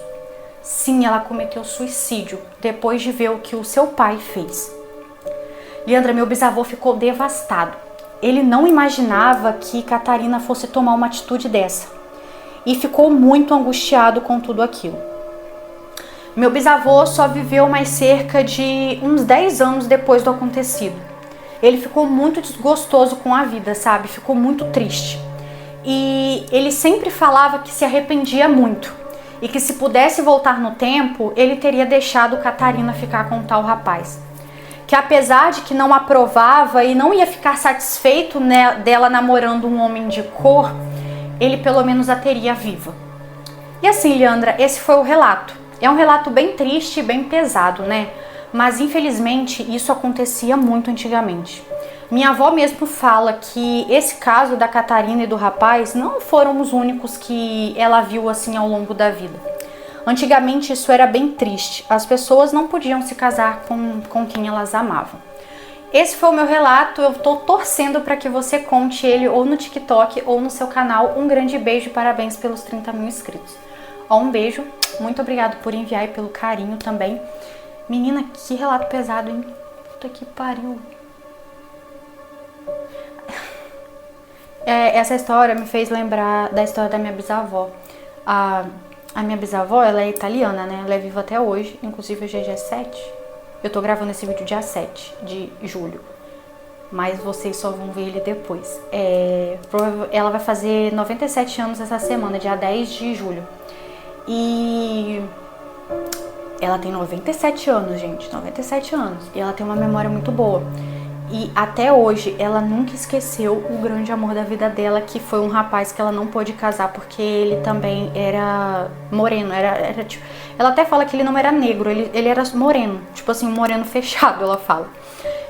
A: Sim, ela cometeu suicídio depois de ver o que o seu pai fez. Leandra, meu bisavô ficou devastado. Ele não imaginava que Catarina fosse tomar uma atitude dessa e ficou muito angustiado com tudo aquilo. Meu bisavô só viveu mais cerca de uns 10 anos depois do acontecido. Ele ficou muito desgostoso com a vida, sabe? Ficou muito triste. E ele sempre falava que se arrependia muito e que se pudesse voltar no tempo, ele teria deixado Catarina ficar com o tal rapaz. Que apesar de que não aprovava e não ia ficar satisfeito, né, dela namorando um homem de cor, ele pelo menos a teria viva. E assim, Leandra, esse foi o relato. É um relato bem triste e bem pesado, né? Mas infelizmente isso acontecia muito antigamente. Minha avó mesmo fala que esse caso da Catarina e do rapaz não foram os únicos que ela viu assim ao longo da vida. Antigamente isso era bem triste, as pessoas não podiam se casar com quem elas amavam. Esse foi o meu relato, eu tô torcendo para que você conte ele ou no TikTok ou no seu canal. Um grande beijo e parabéns pelos 30 mil inscritos. Ó, um beijo, muito obrigado por enviar e pelo carinho também. Menina, que relato pesado, hein? Puta que pariu. Essa história me fez lembrar da história da minha bisavó. A minha bisavó, ela é italiana, né? Ela é viva até hoje, inclusive hoje é dia 7. Eu tô gravando esse vídeo dia 7 de julho, mas vocês só vão ver ele depois. Ela vai fazer 97 anos essa semana, dia 10 de julho. E ela tem 97 anos, gente, 97 anos. E ela tem uma memória muito boa. E até hoje ela nunca esqueceu o grande amor da vida dela, que foi um rapaz que ela não pôde casar porque ele também era moreno, era tipo, ela até fala que ele não era negro, ele era moreno, tipo assim, um moreno fechado, ela fala.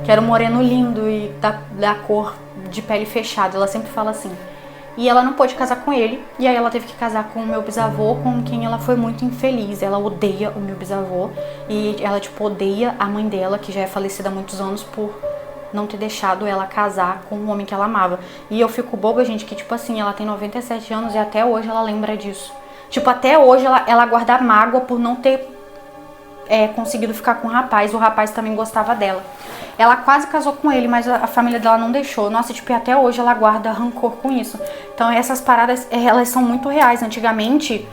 A: Que era um moreno lindo e da cor de pele fechada, ela sempre fala assim. E ela não pôde casar com ele, e aí ela teve que casar com o meu bisavô, com quem ela foi muito infeliz. Ela odeia o meu bisavô e ela tipo odeia a mãe dela, que já é falecida há muitos anos, por não ter deixado ela casar com um homem que ela amava. E eu fico boba, gente, que tipo assim, ela tem 97 anos e até hoje ela lembra disso. Tipo, até hoje ela guarda mágoa por não ter conseguido ficar com o rapaz também gostava dela. Ela quase casou com ele, mas a família dela não deixou. Nossa, tipo, e até hoje ela guarda rancor com isso. Então essas paradas, elas são muito reais. Antigamente,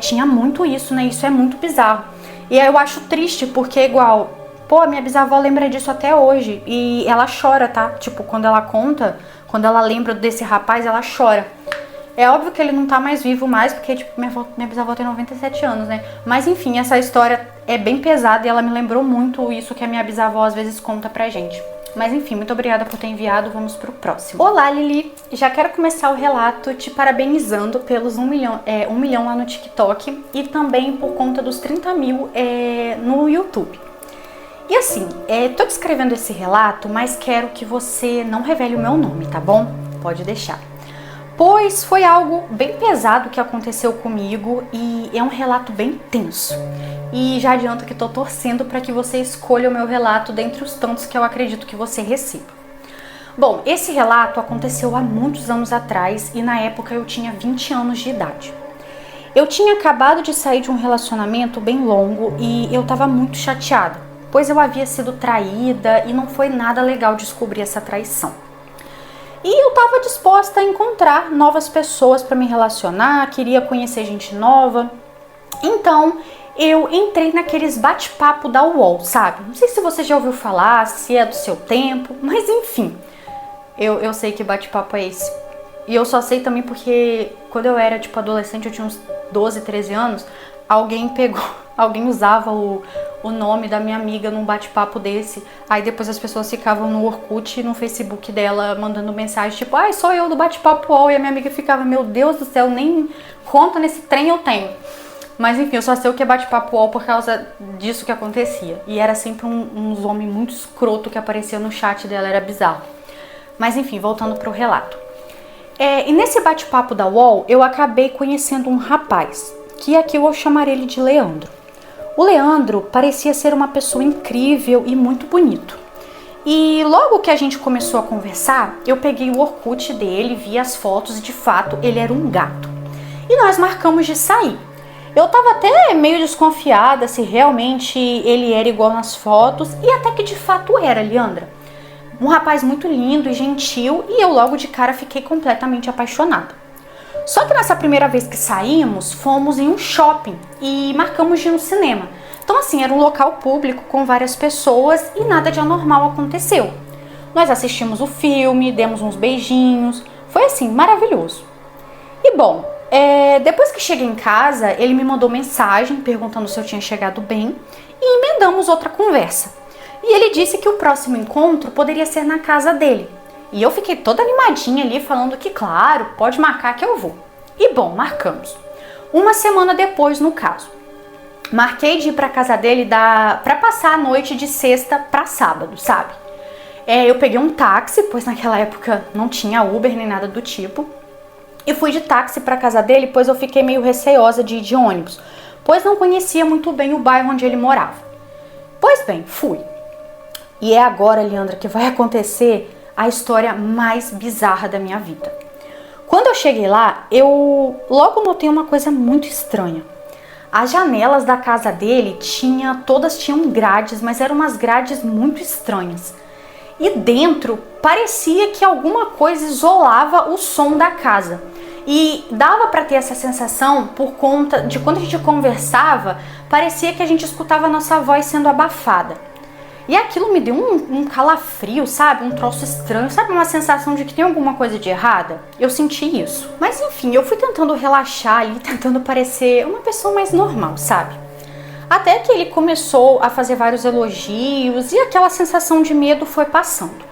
A: tinha muito isso, né? Isso é muito bizarro. E aí eu acho triste, porque igual... Pô, a minha bisavó lembra disso até hoje e ela chora, tá? Tipo, quando ela conta, quando ela lembra desse rapaz, ela chora. É óbvio que ele não tá mais vivo mais, porque, tipo, minha bisavó tem 97 anos, né? Mas, enfim, essa história é bem pesada e ela me lembrou muito isso que a minha bisavó às vezes conta pra gente. Mas, enfim, muito obrigada por ter enviado, vamos pro próximo. Olá, Lili! Já quero começar o relato te parabenizando pelos 1 milhão lá no TikTok e também por conta dos 30 mil no YouTube. E assim, tô descrevendo esse relato, mas quero que você não revele o meu nome, tá bom? Pode deixar. Pois foi algo bem pesado que aconteceu comigo e é um relato bem tenso. E já adianto que tô torcendo para que você escolha o meu relato dentre os tantos que eu acredito que você receba. Bom, esse relato aconteceu há muitos anos atrás e na época eu tinha 20 anos de idade. Eu tinha acabado de sair de um relacionamento bem longo e eu tava muito chateada, pois eu havia sido traída e não foi nada legal descobrir essa traição. E eu estava disposta a encontrar novas pessoas para me relacionar, queria conhecer gente nova. Então, eu entrei naqueles bate-papo da UOL, sabe? Não sei se você já ouviu falar, se é do seu tempo, mas enfim. Eu sei que bate-papo é esse. E eu só sei também porque quando eu era, tipo, adolescente, eu tinha uns 12, 13 anos, alguém usava o nome da minha amiga num bate-papo desse. Aí depois as pessoas ficavam no Orkut e no Facebook dela mandando mensagem tipo, ai, sou eu do bate-papo UOL. E a minha amiga ficava, meu Deus do céu, nem conta nesse trem eu tenho. Mas enfim, eu só sei o que é bate-papo UOL por causa disso que acontecia. E era sempre uns homens muito escroto que aparecia no chat dela, era bizarro. Mas enfim, voltando para o relato. E nesse bate-papo da UOL, eu acabei conhecendo um rapaz, que aqui eu chamarei ele de Leandro. O Leandro parecia ser uma pessoa incrível e muito bonito. E logo que a gente começou a conversar, eu peguei o Orkut dele, vi as fotos e de fato ele era um gato. E nós marcamos de sair. Eu tava até meio desconfiada se realmente ele era igual nas fotos e até que de fato era, Leandra. Um rapaz muito lindo e gentil e eu logo de cara fiquei completamente apaixonada. Só que nessa primeira vez que saímos, fomos em um shopping e marcamos de ir no cinema. Então assim, era um local público com várias pessoas e nada de anormal aconteceu. Nós assistimos o filme, demos uns beijinhos, foi assim, maravilhoso. E bom, depois que cheguei em casa, ele me mandou mensagem perguntando se eu tinha chegado bem e emendamos outra conversa. E ele disse que o próximo encontro poderia ser na casa dele. E eu fiquei toda animadinha ali, falando que claro, pode marcar que eu vou. E bom, marcamos. Uma semana depois, no caso. Marquei de ir pra casa dele pra passar a noite de sexta pra sábado, sabe? Eu peguei um táxi, pois naquela época não tinha Uber nem nada do tipo. E fui de táxi pra casa dele, pois eu fiquei meio receosa de ir de ônibus, pois não conhecia muito bem o bairro onde ele morava. Pois bem, fui. E é agora, Leandra, que vai acontecer a história mais bizarra da minha vida. Quando eu cheguei lá, eu logo notei uma coisa muito estranha. As janelas da casa dele todas tinham grades, mas eram umas grades muito estranhas. E dentro parecia que alguma coisa isolava o som da casa. E dava para ter essa sensação por conta de quando a gente conversava, parecia que a gente escutava a nossa voz sendo abafada. E aquilo me deu um calafrio, sabe? Um troço estranho, sabe? Uma sensação de que tem alguma coisa de errada. Eu senti isso. Mas enfim, eu fui tentando relaxar ali, tentando parecer uma pessoa mais normal, sabe? Até que ele começou a fazer vários elogios e aquela sensação de medo foi passando.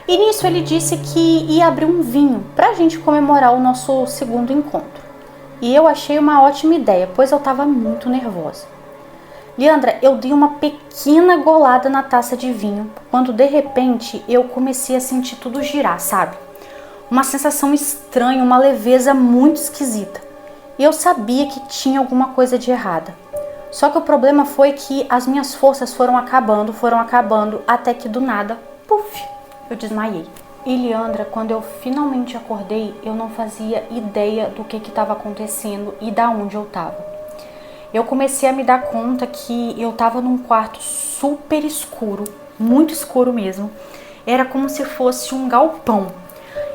A: E nisso ele disse que ia abrir um vinho pra gente comemorar o nosso segundo encontro. E eu achei uma ótima ideia, pois eu tava muito nervosa. Leandra, eu dei uma pequena golada na taça de vinho, quando de repente eu comecei a sentir tudo girar, sabe? Uma sensação estranha, uma leveza muito esquisita. E eu sabia que tinha alguma coisa de errada. Só que o problema foi que as minhas forças foram acabando, até que do nada, puf, eu desmaiei. E Leandra, quando eu finalmente acordei, eu não fazia ideia do que estava acontecendo e da onde eu estava. Eu comecei a me dar conta que eu estava num quarto super escuro, muito escuro mesmo. Era como se fosse um galpão.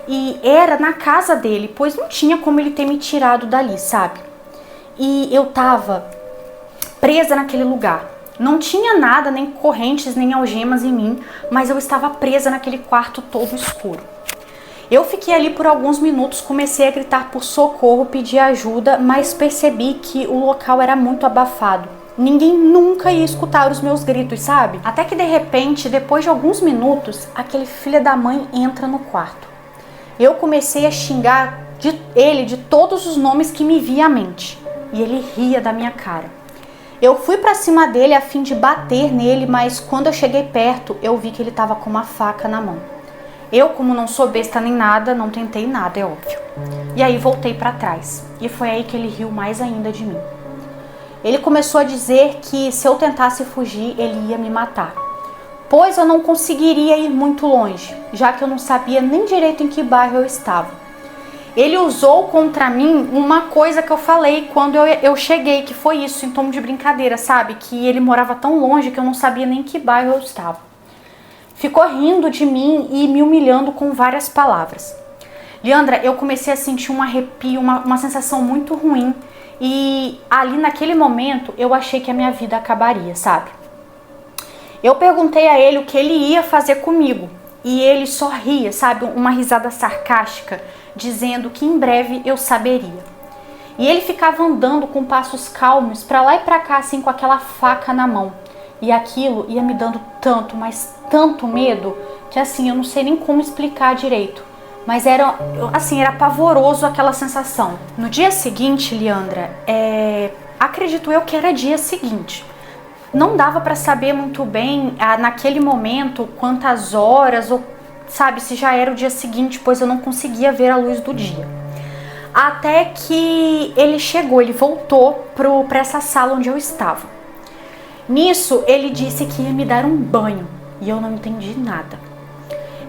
A: E era na casa dele, pois não tinha como ele ter me tirado dali, sabe? E eu tava presa naquele lugar. Não tinha nada, nem correntes, nem algemas em mim, mas eu estava presa naquele quarto todo escuro. Eu fiquei ali por alguns minutos, comecei a gritar por socorro, pedir ajuda, mas percebi que o local era muito abafado. Ninguém nunca ia escutar os meus gritos, sabe? Até que de repente, depois de alguns minutos, aquele filho da mãe entra no quarto. Eu comecei a xingar ele de todos os nomes que me via à mente. E ele ria da minha cara. Eu fui pra cima dele a fim de bater nele, mas quando eu cheguei perto, eu vi que ele tava com uma faca na mão. Eu, como não sou besta nem nada, não tentei nada, é óbvio. E aí voltei pra trás. E foi aí que ele riu mais ainda de mim. Ele começou a dizer que se eu tentasse fugir, ele ia me matar. Pois eu não conseguiria ir muito longe, já que eu não sabia nem direito em que bairro eu estava. Ele usou contra mim uma coisa que eu falei quando eu cheguei, que foi isso, em tom de brincadeira, sabe? Que ele morava tão longe que eu não sabia nem em que bairro eu estava. Ficou rindo de mim e me humilhando com várias palavras. Leandra, eu comecei a sentir um arrepio, uma sensação muito ruim. E ali naquele momento eu achei que a minha vida acabaria, sabe? Eu perguntei a ele o que ele ia fazer comigo. E ele só ria, sabe? Uma risada sarcástica, dizendo que em breve eu saberia. E ele ficava andando com passos calmos pra lá e pra cá, assim, com aquela faca na mão. E aquilo ia me dando tanto, mas tanto medo, que assim, eu não sei nem como explicar direito. Mas era pavoroso aquela sensação. No dia seguinte, Leandra, acredito eu que era dia seguinte. Não dava pra saber muito bem, naquele momento, quantas horas ou sabe, se já era o dia seguinte, pois eu não conseguia ver a luz do dia. Até que ele chegou, ele voltou para essa sala onde eu estava. Nisso, ele disse que ia me dar um banho e eu não entendi nada.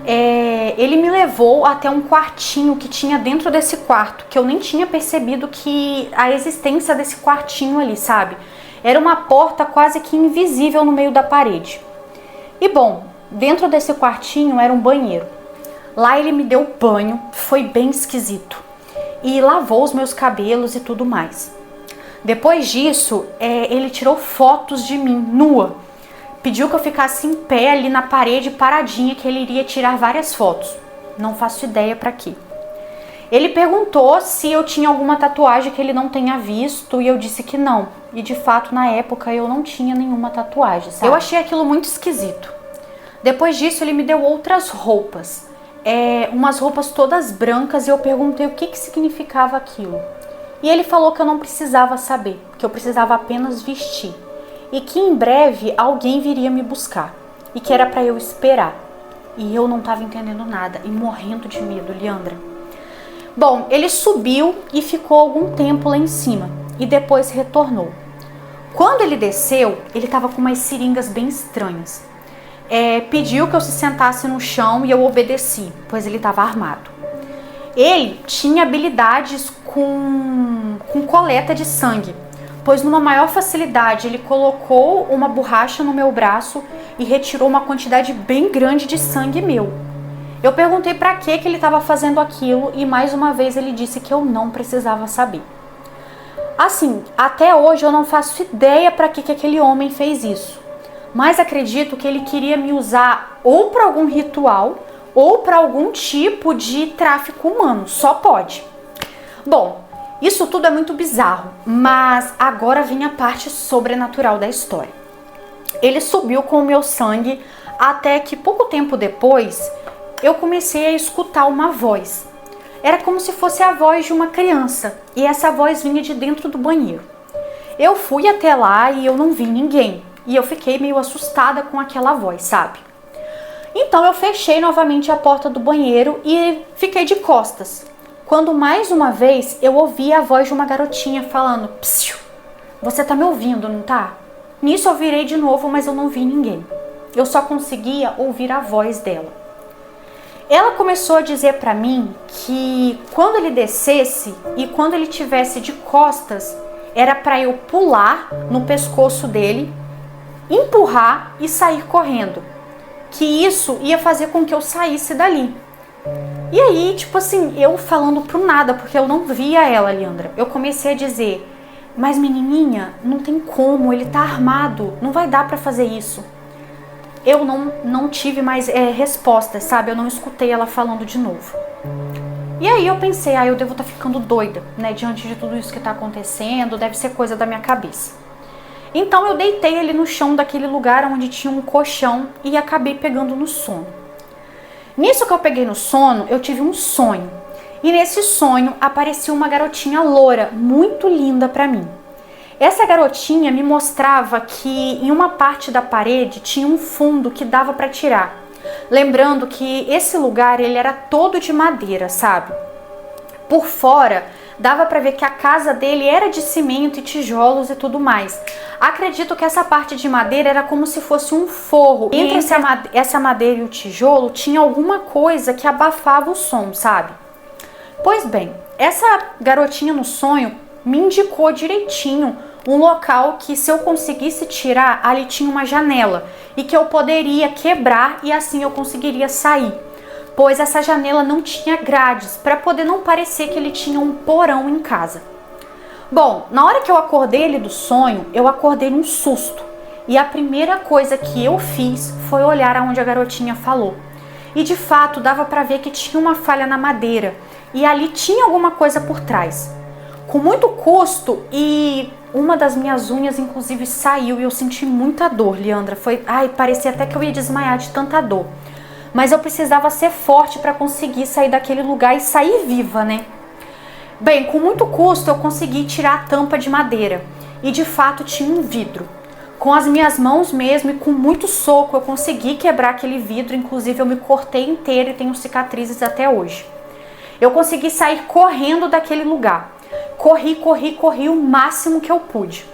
A: Ele me levou até um quartinho que tinha dentro desse quarto, que eu nem tinha percebido que a existência desse quartinho ali, sabe? Era uma porta quase que invisível no meio da parede. E bom, dentro desse quartinho era um banheiro. Lá ele me deu banho, foi bem esquisito. E lavou os meus cabelos e tudo mais. Depois disso, ele tirou fotos de mim, nua. Pediu que eu ficasse em pé ali na parede, paradinha, que ele iria tirar várias fotos. Não faço ideia pra quê. Ele perguntou se eu tinha alguma tatuagem que ele não tenha visto e eu disse que não. E de fato, na época, eu não tinha nenhuma tatuagem, sabe? Eu achei aquilo muito esquisito. Depois disso, ele me deu outras roupas. Umas roupas todas brancas e eu perguntei o que significava aquilo. E ele falou que eu não precisava saber, que eu precisava apenas vestir. E que em breve alguém viria me buscar. E que era pra eu esperar. E eu não tava entendendo nada e morrendo de medo, Leandra. Bom, ele subiu e ficou algum tempo lá em cima. E depois retornou. Quando ele desceu, ele tava com umas seringas bem estranhas. Pediu que eu se sentasse no chão e eu obedeci, pois ele estava armado. Ele tinha habilidades com coleta de sangue, pois numa maior facilidade ele colocou uma borracha no meu braço e retirou uma quantidade bem grande de sangue meu. Eu perguntei para que ele estava fazendo aquilo e mais uma vez ele disse que eu não precisava saber. Assim, até hoje eu não faço ideia para que aquele homem fez isso. Mas acredito que ele queria me usar ou para algum ritual ou para algum tipo de tráfico humano, só pode. Bom, isso tudo é muito bizarro, mas agora vem a parte sobrenatural da história. Ele subiu com o meu sangue até que pouco tempo depois eu comecei a escutar uma voz. Era como se fosse a voz de uma criança e essa voz vinha de dentro do banheiro. Eu fui até lá e eu não vi ninguém. E eu fiquei meio assustada com aquela voz, sabe? Então eu fechei novamente a porta do banheiro e fiquei de costas. Quando mais uma vez eu ouvi a voz de uma garotinha falando: "Psiu, você tá me ouvindo, não tá?" Nisso eu virei de novo, mas eu não vi ninguém. Eu só conseguia ouvir a voz dela. Ela começou a dizer pra mim que quando ele descesse e quando ele tivesse de costas, era pra eu pular no pescoço dele, empurrar e sair correndo, que isso ia fazer com que eu saísse dali. E aí, tipo assim, eu falando pro nada, porque eu não via ela, Leandra, eu comecei a dizer: "Mas menininha, não tem como, ele tá armado, não vai dar pra fazer isso." Eu não tive mais respostas, sabe? Eu não escutei ela falando de novo. E aí eu pensei: eu devo estar ficando doida, né, diante de tudo isso que tá acontecendo, deve ser coisa da minha cabeça. Então eu deitei ele no chão daquele lugar onde tinha um colchão e acabei pegando no sono. Nisso que eu peguei no sono, eu tive um sonho. E nesse sonho apareceu uma garotinha loura, muito linda pra mim. Essa garotinha me mostrava que em uma parte da parede tinha um fundo que dava pra tirar. Lembrando que esse lugar ele era todo de madeira, sabe? Por fora dava pra ver que a casa dele era de cimento e tijolos e tudo mais. Acredito que essa parte de madeira era como se fosse um forro. Entre essa madeira e o tijolo tinha alguma coisa que abafava o som, sabe? Pois bem, essa garotinha no sonho me indicou direitinho um local que, se eu conseguisse tirar, ali tinha uma janela e que eu poderia quebrar e assim eu conseguiria sair, pois essa janela não tinha grades, para poder não parecer que ele tinha um porão em casa. Bom, na hora que eu acordei ele do sonho, eu acordei num susto. E a primeira coisa que eu fiz foi olhar aonde a garotinha falou. E de fato dava para ver que tinha uma falha na madeira e ali tinha alguma coisa por trás. Com muito custo, e uma das minhas unhas inclusive saiu e eu senti muita dor, Leandra. Parecia até que eu ia desmaiar de tanta dor. Mas eu precisava ser forte para conseguir sair daquele lugar e sair viva, né? Bem, com muito custo eu consegui tirar a tampa de madeira e de fato tinha um vidro. Com as minhas mãos mesmo e com muito soco eu consegui quebrar aquele vidro, inclusive eu me cortei inteira e tenho cicatrizes até hoje. Eu consegui sair correndo daquele lugar. Corri o máximo que eu pude.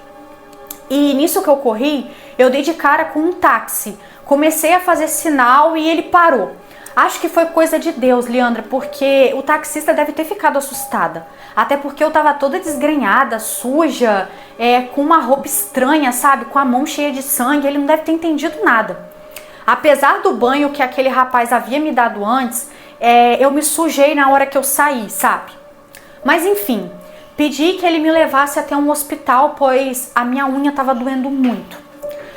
A: E nisso que eu corri, eu dei de cara com um táxi. Comecei a fazer sinal e ele parou. Acho que foi coisa de Deus, Leandra, porque o taxista deve ter ficado assustada. Até porque eu tava toda desgrenhada, suja, com uma roupa estranha, sabe? Com a mão cheia de sangue, ele não deve ter entendido nada. Apesar do banho que aquele rapaz havia me dado antes, eu me sujei na hora que eu saí, sabe? Mas enfim, pedi que ele me levasse até um hospital, pois a minha unha estava doendo muito.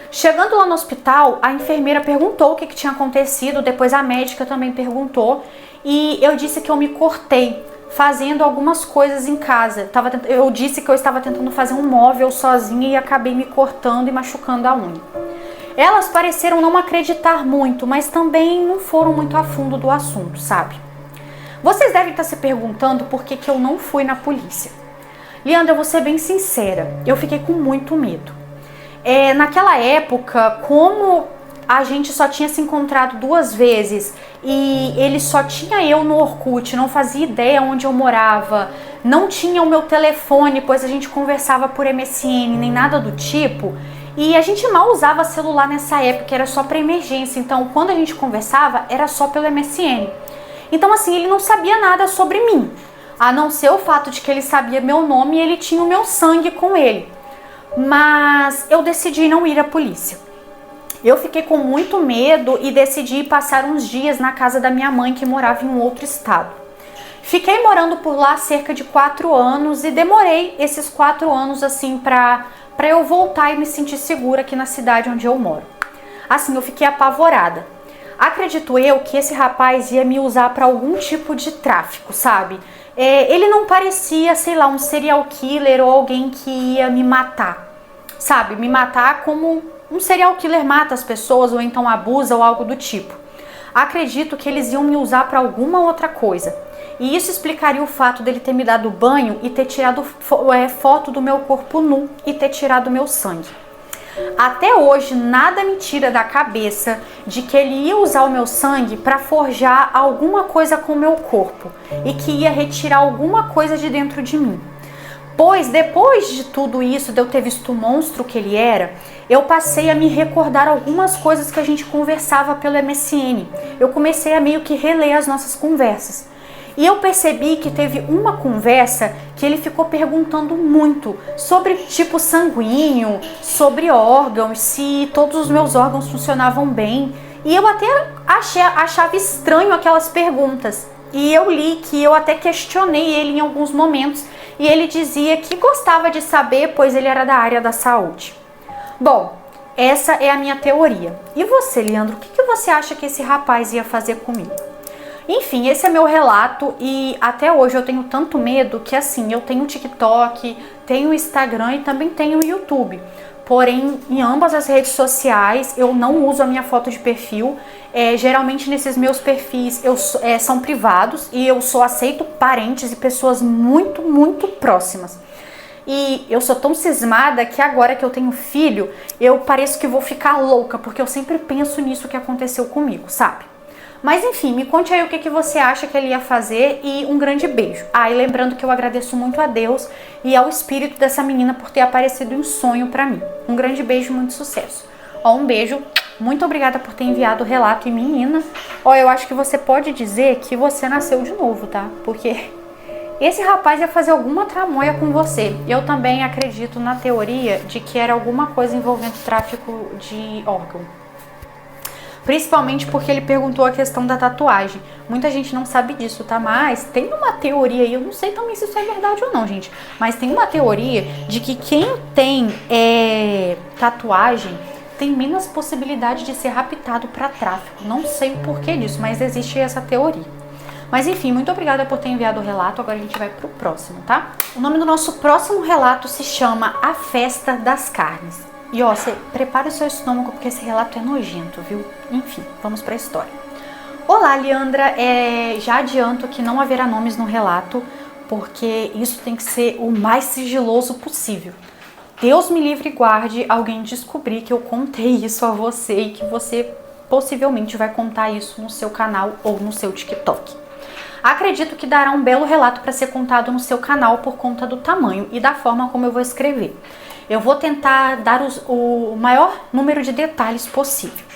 A: Chegando lá no hospital, a enfermeira perguntou o que tinha acontecido, depois a médica também perguntou e eu disse que eu me cortei fazendo algumas coisas em casa. Eu disse que eu estava tentando fazer um móvel sozinha e acabei me cortando e machucando a unha. Elas pareceram não acreditar muito, mas também não foram muito a fundo do assunto, sabe? Vocês devem estar se perguntando por que eu não fui na polícia. Leandra, eu vou ser bem sincera, eu fiquei com muito medo. Naquela época, como a gente só tinha se encontrado 2 vezes e ele só tinha eu no Orkut, não fazia ideia onde eu morava, não tinha o meu telefone, pois a gente conversava por MSN, nem nada do tipo, e a gente mal usava celular nessa época, era só para emergência, então quando a gente conversava era só pelo MSN. Então assim, ele não sabia nada sobre mim, a não ser o fato de que ele sabia meu nome e ele tinha o meu sangue com ele. Mas eu decidi não ir à polícia. Eu fiquei com muito medo e decidi passar uns dias na casa da minha mãe, que morava em um outro estado. Fiquei morando por lá cerca de 4 anos e demorei esses 4 anos assim pra eu voltar e me sentir segura aqui na cidade onde eu moro. Assim, eu fiquei apavorada. Acredito eu que esse rapaz ia me usar para algum tipo de tráfico, sabe? Ele não parecia, sei lá, um serial killer ou alguém que ia me matar, sabe? Me matar como um serial killer mata as pessoas ou então abusa ou algo do tipo. Acredito que eles iam me usar para alguma outra coisa. E isso explicaria o fato dele ter me dado banho e ter tirado foto do meu corpo nu e ter tirado meu sangue. Até hoje, nada me tira da cabeça de que ele ia usar o meu sangue para forjar alguma coisa com o meu corpo e que ia retirar alguma coisa de dentro de mim. Pois depois de tudo isso, de eu ter visto o monstro que ele era, eu passei a me recordar algumas coisas que a gente conversava pelo MSN. Eu comecei a meio que reler as nossas conversas. E eu percebi que teve uma conversa que ele ficou perguntando muito sobre tipo sanguíneo, sobre órgãos, se todos os meus órgãos funcionavam bem. E eu até achava estranho aquelas perguntas. E eu li que eu até questionei ele em alguns momentos e ele dizia que gostava de saber, pois ele era da área da saúde. Bom, essa é a minha teoria. E você, Leandro, o que você acha que esse rapaz ia fazer comigo? Enfim, esse é meu relato e até hoje eu tenho tanto medo que assim, eu tenho o TikTok, tenho o Instagram e também tenho o YouTube. Porém, em ambas as redes sociais eu não uso a minha foto de perfil. Geralmente nesses meus perfis são privados e eu só aceito parentes e pessoas muito, muito próximas. E eu sou tão cismada que agora que eu tenho filho, eu pareço que vou ficar louca, porque eu sempre penso nisso que aconteceu comigo, sabe? Mas enfim, me conte aí o que você acha que ele ia fazer e um grande beijo. E lembrando que eu agradeço muito a Deus e ao espírito dessa menina por ter aparecido em sonho pra mim. Um grande beijo, muito sucesso. Um beijo, muito obrigada por ter enviado o relato. E menina, eu acho que você pode dizer que você nasceu de novo, tá? Porque esse rapaz ia fazer alguma tramóia com você. Eu também acredito na teoria de que era alguma coisa envolvendo tráfico de órgão. Principalmente porque ele perguntou a questão da tatuagem. Muita gente não sabe disso, tá? Mas tem uma teoria aí, eu não sei também se isso é verdade ou não, gente. Mas tem uma teoria de que quem tem tatuagem tem menos possibilidade de ser raptado para tráfico. Não sei o porquê disso, mas existe essa teoria. Mas enfim, muito obrigada por ter enviado o relato. Agora a gente vai pro próximo, tá? O nome do nosso próximo relato se chama A Festa das Carnes. E você prepara o seu estômago porque esse relato é nojento, viu? Enfim, vamos para a história. Olá, Leandra. Já adianto que não haverá nomes no relato, porque isso tem que ser o mais sigiloso possível. Deus me livre e guarde alguém descobrir que eu contei isso a você e que você possivelmente vai contar isso no seu canal ou no seu TikTok. Acredito que dará um belo relato para ser contado no seu canal por conta do tamanho e da forma como eu vou escrever. Eu vou tentar dar o maior número de detalhes possível.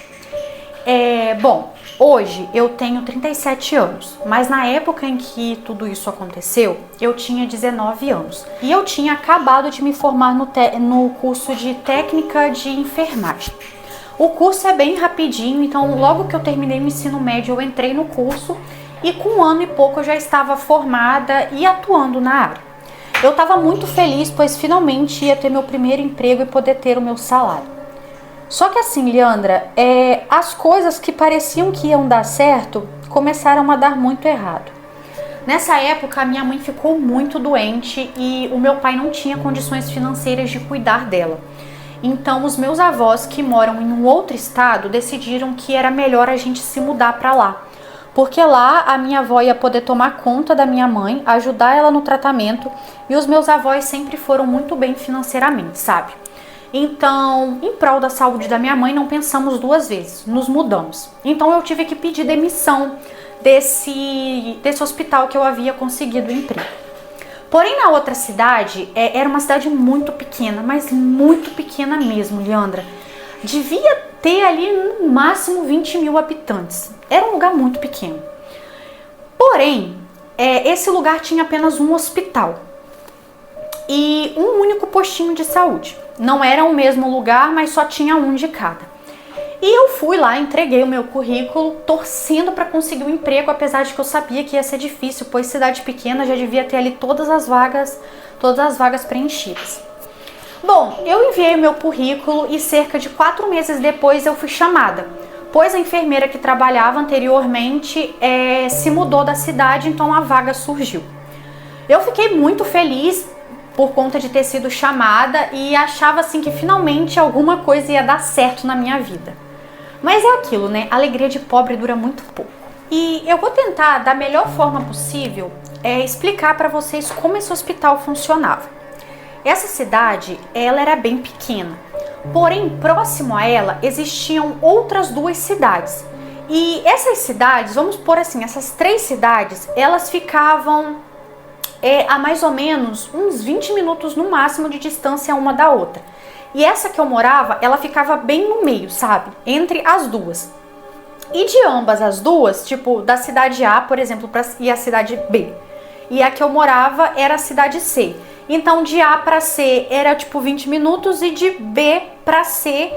A: Bom, hoje eu tenho 37 anos, mas na época em que tudo isso aconteceu, eu tinha 19 anos. E eu tinha acabado de me formar no curso de técnica de enfermagem. O curso é bem rapidinho, então logo que eu terminei o ensino médio eu entrei no curso e com 1 ano e pouco eu já estava formada e atuando na área. Eu estava muito feliz, pois finalmente ia ter meu primeiro emprego e poder ter o meu salário. Só que assim, Leandra, as coisas que pareciam que iam dar certo começaram a dar muito errado. Nessa época, a minha mãe ficou muito doente e o meu pai não tinha condições financeiras de cuidar dela. Então, os meus avós, que moram em um outro estado, decidiram que era melhor a gente se mudar para lá. Porque lá a minha avó ia poder tomar conta da minha mãe, ajudar ela no tratamento, e os meus avós sempre foram muito bem financeiramente, sabe? Então, em prol da saúde da minha mãe, não pensamos 2 vezes, nos mudamos. Então eu tive que pedir demissão desse hospital que eu havia conseguido emprego. Porém, na outra cidade, era uma cidade muito pequena, mas muito pequena mesmo, Leandra. Devia ter ali no máximo 20 mil habitantes. Era um lugar muito pequeno. Porém, esse lugar tinha apenas um hospital e um único postinho de saúde. Não era o mesmo lugar, mas só tinha um de cada. E eu fui lá, entreguei o meu currículo, torcendo para conseguir um emprego, apesar de que eu sabia que ia ser difícil, pois cidade pequena já devia ter ali todas as vagas preenchidas. Bom, eu enviei o meu currículo e cerca de 4 meses depois eu fui chamada, pois a enfermeira que trabalhava anteriormente se mudou da cidade, então a vaga surgiu. Eu fiquei muito feliz por conta de ter sido chamada e achava assim que finalmente alguma coisa ia dar certo na minha vida. Mas é aquilo, né? A alegria de pobre dura muito pouco. E eu vou tentar, da melhor forma possível, explicar para vocês como esse hospital funcionava. Essa cidade, ela era bem pequena, porém próximo a ela existiam outras 2 cidades. E essas cidades, vamos pôr assim, essas 3 cidades, elas ficavam a mais ou menos uns 20 minutos no máximo de distância uma da outra. E essa que eu morava, ela ficava bem no meio, sabe? Entre as 2. E de ambas as 2, tipo, da cidade A, por exemplo, e a cidade B. E a que eu morava era a cidade C. Então, de A para C era tipo 20 minutos e de B para C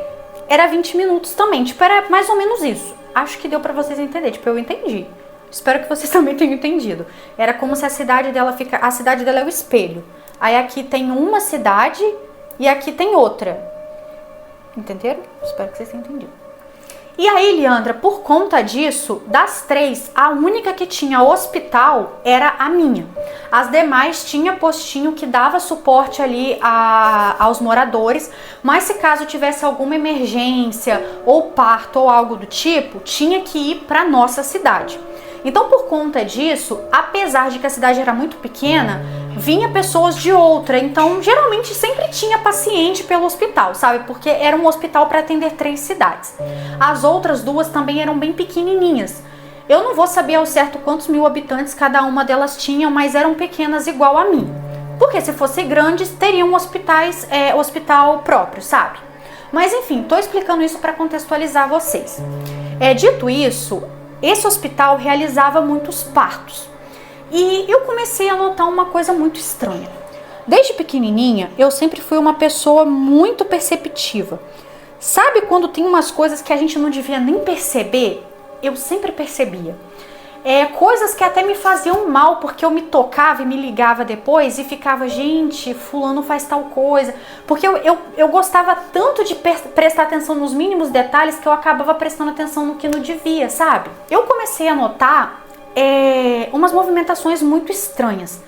A: era 20 minutos também. Tipo, era mais ou menos isso. Acho que deu para vocês entenderem. Tipo, eu entendi. Espero que vocês também tenham entendido. Era como se a cidade dela é o espelho. Aí aqui tem uma cidade e aqui tem outra. Entenderam? Espero que vocês tenham entendido. E aí, Leandra, por conta disso, das 3, a única que tinha hospital era a minha. As demais tinha postinho que dava suporte ali aos moradores, mas se caso tivesse alguma emergência ou parto ou algo do tipo, tinha que ir para nossa cidade. Então, por conta disso, apesar de que a cidade era muito pequena, vinha pessoas de outra. Então, geralmente sempre tinha paciente pelo hospital, sabe? Porque era um hospital para atender 3 cidades. As outras 2 também eram bem pequenininhas. Eu não vou saber ao certo quantos mil habitantes cada uma delas tinham, mas eram pequenas igual a mim. Porque se fossem grandes, teriam hospital próprio, sabe? Mas enfim, tô explicando isso para contextualizar vocês. Dito isso, esse hospital realizava muitos partos. E eu comecei a notar uma coisa muito estranha. Desde pequenininha, eu sempre fui uma pessoa muito perceptiva. Sabe quando tem umas coisas que a gente não devia nem perceber? Eu sempre percebia. Coisas que até me faziam mal, porque eu me tocava e me ligava depois e ficava, gente, fulano faz tal coisa. Porque eu gostava tanto de prestar atenção nos mínimos detalhes que eu acabava prestando atenção no que não devia, sabe? Eu comecei a notar umas movimentações muito estranhas.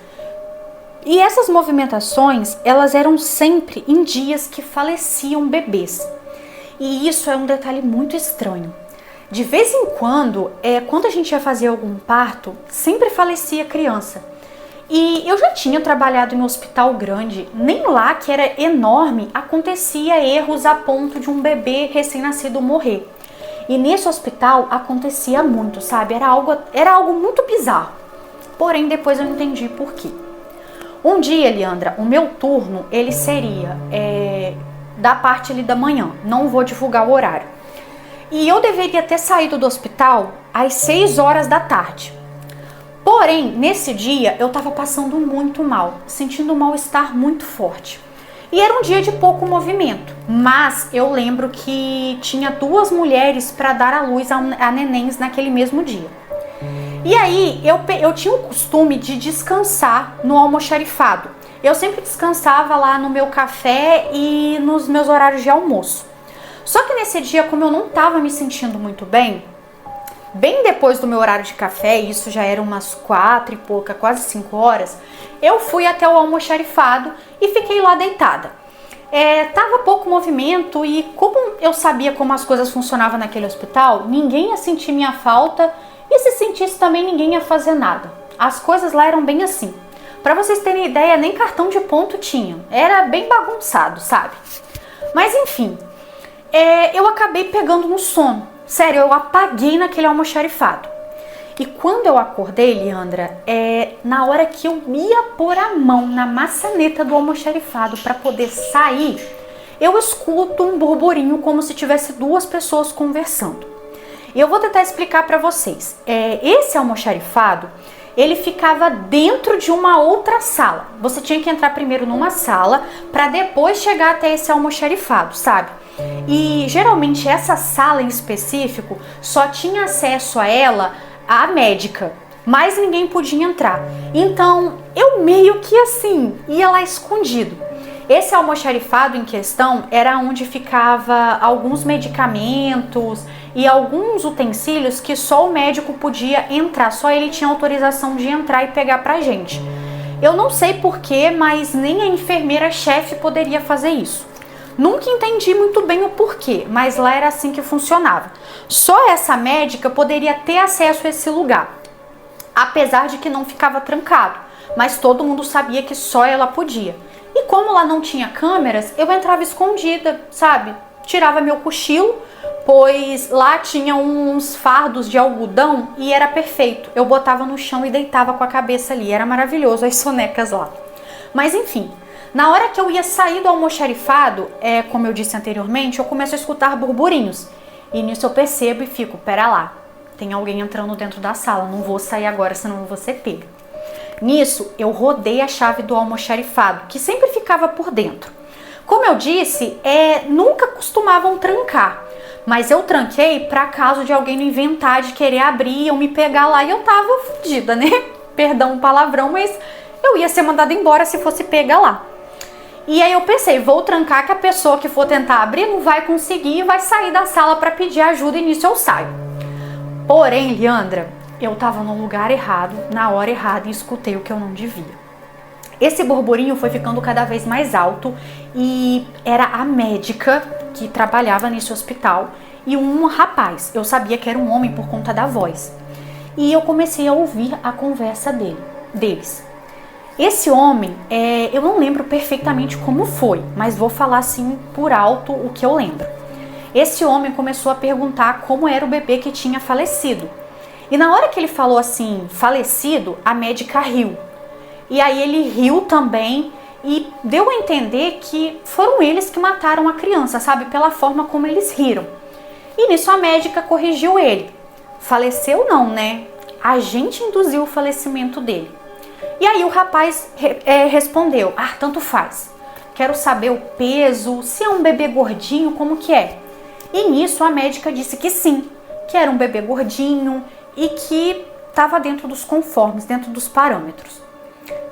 A: E essas movimentações, elas eram sempre em dias que faleciam bebês. E isso é um detalhe muito estranho. De vez em quando, quando a gente ia fazer algum parto, sempre falecia criança. E eu já tinha trabalhado em um hospital grande, nem lá, que era enorme, acontecia erros a ponto de um bebê recém-nascido morrer. E nesse hospital acontecia muito, sabe? Era algo muito bizarro. Porém, depois eu entendi por quê. Um dia, Leandra, o meu turno, ele seria da parte ali da manhã. Não vou divulgar o horário. E eu deveria ter saído do hospital às 6 horas da tarde. Porém, nesse dia, eu estava passando muito mal, sentindo um mal-estar muito forte. E era um dia de pouco movimento, mas eu lembro que tinha 2 mulheres para dar à luz a nenéns naquele mesmo dia. E aí, eu tinha o costume de descansar no almoxarifado. Eu sempre descansava lá no meu café e nos meus horários de almoço. Só que nesse dia, como eu não estava me sentindo muito bem depois do meu horário de café, isso já era umas 4 e pouca, quase 5 horas, eu fui até o almoxarifado e fiquei lá deitada. Tava pouco movimento e como eu sabia como as coisas funcionavam naquele hospital, ninguém ia sentir minha falta e se sentisse também ninguém ia fazer nada. As coisas lá eram bem assim. Pra vocês terem ideia, nem cartão de ponto tinha. Era bem bagunçado, sabe? Mas enfim, eu acabei pegando no sono. Sério, eu apaguei naquele almoxarifado. E quando eu acordei, Leandra, na hora que eu ia pôr a mão na maçaneta do almoxarifado para poder sair, eu escuto um burburinho como se tivesse 2 pessoas conversando. E eu vou tentar explicar para vocês. Esse almoxarifado, ele ficava dentro de uma outra sala. Você tinha que entrar primeiro numa sala para depois chegar até esse almoxarifado, sabe? E geralmente essa sala em específico só tinha acesso a ela a médica, mas ninguém podia entrar. Então eu meio que assim ia lá escondido. Esse almoxarifado em questão era onde ficava alguns medicamentos e alguns utensílios que só o médico podia entrar, só ele tinha autorização de entrar e pegar pra gente. Eu não sei porquê, mas nem a enfermeira-chefe poderia fazer isso. Nunca entendi muito bem o porquê, mas lá era assim que funcionava. Só essa médica poderia ter acesso a esse lugar, apesar de que não ficava trancado, mas todo mundo sabia que só ela podia. E como lá não tinha câmeras, eu entrava escondida, sabe? Tirava meu cochilo, pois lá tinha uns fardos de algodão e era perfeito. Eu botava no chão e deitava com a cabeça ali, era maravilhoso as sonecas lá. Mas enfim, na hora que eu ia sair do almoxarifado, como eu disse anteriormente, eu começo a escutar burburinhos. E nisso eu percebo e fico, pera lá, tem alguém entrando dentro da sala, não vou sair agora, senão eu vou ser pega. Nisso, eu rodei a chave do almoxarifado, que sempre ficava por dentro. Como eu disse, nunca costumavam trancar, mas eu tranquei para caso de alguém não inventar de querer abrir ou me pegar lá e eu tava fodida, né? Perdão o palavrão, mas eu ia ser mandada embora se fosse pega lá. E aí eu pensei, vou trancar que a pessoa que for tentar abrir não vai conseguir e vai sair da sala para pedir ajuda e nisso eu saio. Porém, Leandra, eu tava no lugar errado, na hora errada e escutei o que eu não devia. Esse burburinho foi ficando cada vez mais alto e era a médica que trabalhava nesse hospital e um rapaz. Eu sabia que era um homem por conta da voz. E eu comecei a ouvir a conversa deles. Esse homem, eu não lembro perfeitamente como foi, mas vou falar assim por alto o que eu lembro. Esse homem começou a perguntar como era o bebê que tinha falecido. E na hora que ele falou assim, falecido, a médica riu. E aí ele riu também e deu a entender que foram eles que mataram a criança, sabe? Pela forma como eles riram. E nisso a médica corrigiu ele. Faleceu não, né? A gente induziu o falecimento dele. E aí o rapaz respondeu, tanto faz. Quero saber o peso, se é um bebê gordinho, como que é? E nisso a médica disse que sim, que era um bebê gordinho e que estava dentro dos conformes, dentro dos parâmetros.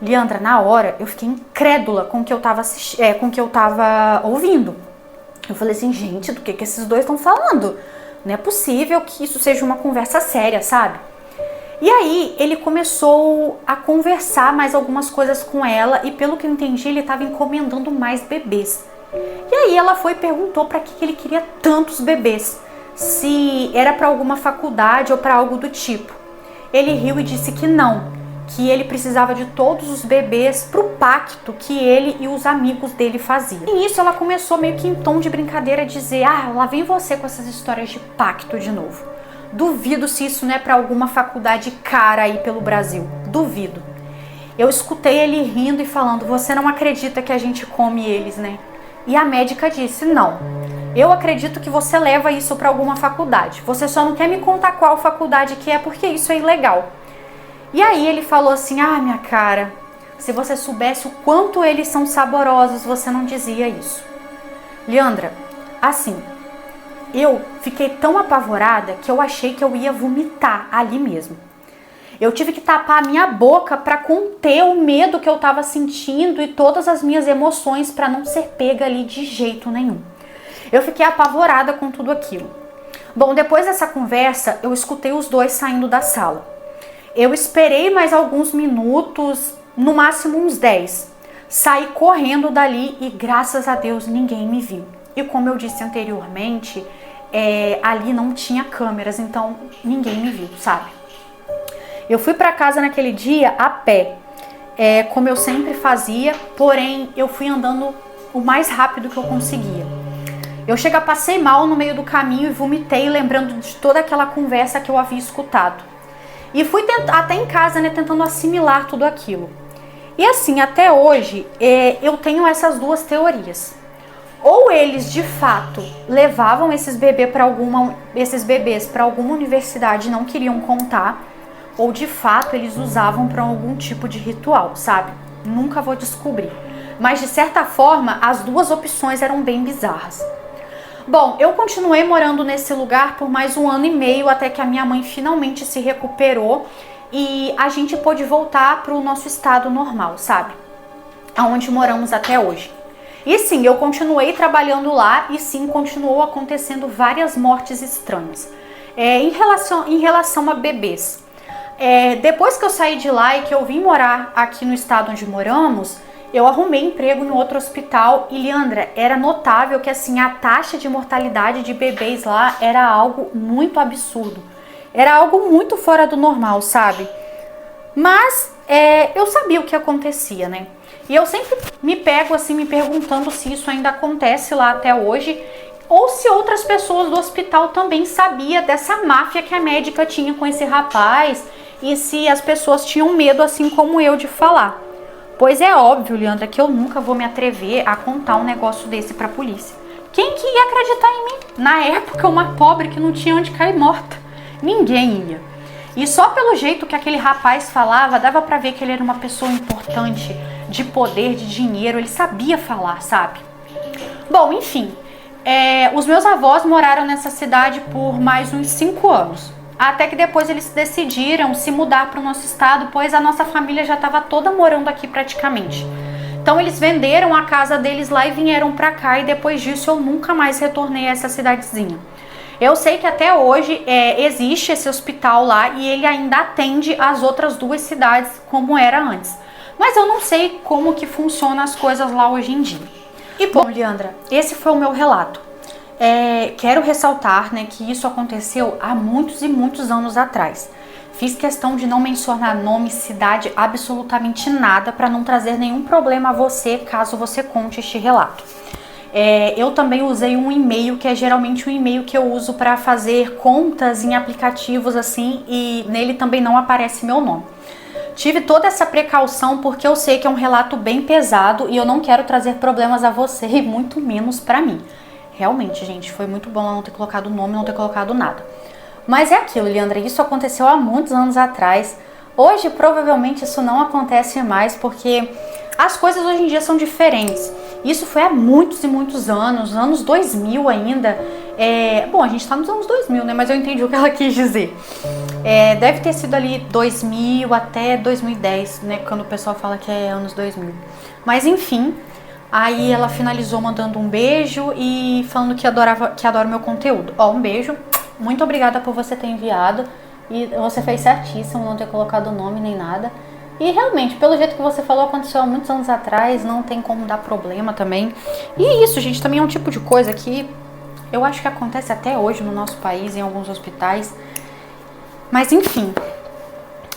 A: Leandra, na hora eu fiquei incrédula com o que eu estava ouvindo. Eu falei assim, gente, do que esses dois estão falando? Não é possível que isso seja uma conversa séria, sabe? E aí ele começou a conversar mais algumas coisas com ela e pelo que eu entendi ele estava encomendando mais bebês. E aí ela foi e perguntou para que ele queria tantos bebês, se era para alguma faculdade ou para algo do tipo. Ele riu e disse que não, que ele precisava de todos os bebês pro pacto que ele e os amigos dele faziam. E nisso ela começou meio que em tom de brincadeira a dizer: ah, lá vem você com essas histórias de pacto de novo. Duvido se isso não é para alguma faculdade cara aí pelo Brasil. Duvido. Eu escutei ele rindo e falando: você não acredita que a gente come eles, né? E a médica disse: não. Eu acredito que você leva isso para alguma faculdade. Você só não quer me contar qual faculdade que é, porque isso é ilegal. E aí ele falou assim: ah, minha cara, se você soubesse o quanto eles são saborosos, você não dizia isso. Leandra, assim, eu fiquei tão apavorada que eu achei que eu ia vomitar ali mesmo. Eu tive que tapar a minha boca para conter o medo que eu estava sentindo e todas as minhas emoções para não ser pega ali de jeito nenhum. Eu fiquei apavorada com tudo aquilo. Bom, depois dessa conversa, eu escutei os dois saindo da sala. Eu esperei mais alguns minutos, no máximo uns 10. Saí correndo dali e graças a Deus ninguém me viu. E como eu disse anteriormente, ali não tinha câmeras, então ninguém me viu, sabe? Eu fui para casa naquele dia a pé, como eu sempre fazia, porém eu fui andando o mais rápido que eu conseguia. Eu passei mal no meio do caminho e vomitei, lembrando de toda aquela conversa que eu havia escutado. E fui até em casa, né, tentando assimilar tudo aquilo. E assim, até hoje, eu tenho essas duas teorias. Ou eles, de fato, levavam esses bebês para alguma universidade e não queriam contar, ou de fato eles usavam para algum tipo de ritual, sabe? Nunca vou descobrir. Mas de certa forma, as duas opções eram bem bizarras. Bom, eu continuei morando nesse lugar por mais 1 ano e meio, até que a minha mãe finalmente se recuperou e a gente pôde voltar para o nosso estado normal, sabe? Aonde moramos até hoje. E sim, eu continuei trabalhando lá e sim, continuou acontecendo várias mortes estranhas. Em relação a bebês. Depois que eu saí de lá e que eu vim morar aqui no estado onde moramos, eu arrumei emprego em outro hospital e, Leandra, era notável que assim, a taxa de mortalidade de bebês lá era algo muito absurdo. Era algo muito fora do normal, sabe? Mas eu sabia o que acontecia, né? E eu sempre me pego assim, me perguntando se isso ainda acontece lá até hoje, ou se outras pessoas do hospital também sabiam dessa máfia que a médica tinha com esse rapaz e se as pessoas tinham medo, assim como eu, de falar. Pois é óbvio, Leandra, que eu nunca vou me atrever a contar um negócio desse pra polícia. Quem que ia acreditar em mim? Na época, uma pobre que não tinha onde cair morta. Ninguém ia. E só pelo jeito que aquele rapaz falava, dava pra ver que ele era uma pessoa importante, de poder, de dinheiro. Ele sabia falar, sabe? Bom, enfim, os meus avós moraram nessa cidade por mais uns 5 anos. Até que depois eles decidiram se mudar para o nosso estado, pois a nossa família já estava toda morando aqui praticamente. Então eles venderam a casa deles lá e vieram para cá, e depois disso eu nunca mais retornei a essa cidadezinha. Eu sei que até hoje existe esse hospital lá e ele ainda atende as outras 2 cidades como era antes. Mas eu não sei como que funcionam as coisas lá hoje em dia. E bom, Leandra, esse foi o meu relato. Quero ressaltar, né, que isso aconteceu há muitos e muitos anos atrás. Fiz questão de não mencionar nome, cidade, absolutamente nada, para não trazer nenhum problema a você caso você conte este relato. Eu também usei um e-mail, que é geralmente um e-mail que eu uso para fazer contas em aplicativos assim, e nele também não aparece meu nome. Tive toda essa precaução porque eu sei que é um relato bem pesado e eu não quero trazer problemas a você e muito menos para mim. Realmente, gente, foi muito bom ela não ter colocado o nome, não ter colocado nada. Mas é aquilo, Leandra, isso aconteceu há muitos anos atrás. Hoje, provavelmente, isso não acontece mais, porque as coisas hoje em dia são diferentes. Isso foi há muitos e muitos anos, anos 2000 ainda. Bom, a gente tá nos anos 2000, né? Mas eu entendi o que ela quis dizer. Deve ter sido ali 2000 até 2010, né? Quando o pessoal fala que é anos 2000. Mas, enfim... Aí ela finalizou mandando um beijo e falando que adora o meu conteúdo. Um beijo, muito obrigada por você ter enviado. E você fez certíssimo não ter colocado o nome nem nada. E realmente, pelo jeito que você falou, aconteceu há muitos anos atrás, não tem como dar problema também. E isso, gente, também é um tipo de coisa que eu acho que acontece até hoje no nosso país, em alguns hospitais. Mas enfim,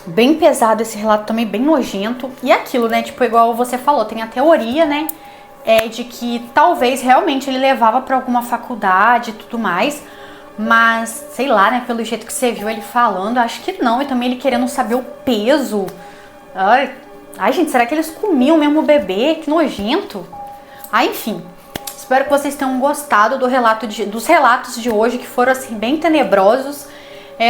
A: Bem pesado esse relato também, bem nojento. E aquilo, né, tipo, igual você falou, tem a teoria, né, de que talvez realmente ele levava pra alguma faculdade e tudo mais. Mas, sei lá, né, pelo jeito que você viu ele falando, acho que não. E também ele querendo saber o peso. Ai, gente, será que eles comiam mesmo o bebê? Que nojento. Enfim. Espero que vocês tenham gostado dos relatos de hoje, que foram, assim, bem tenebrosos.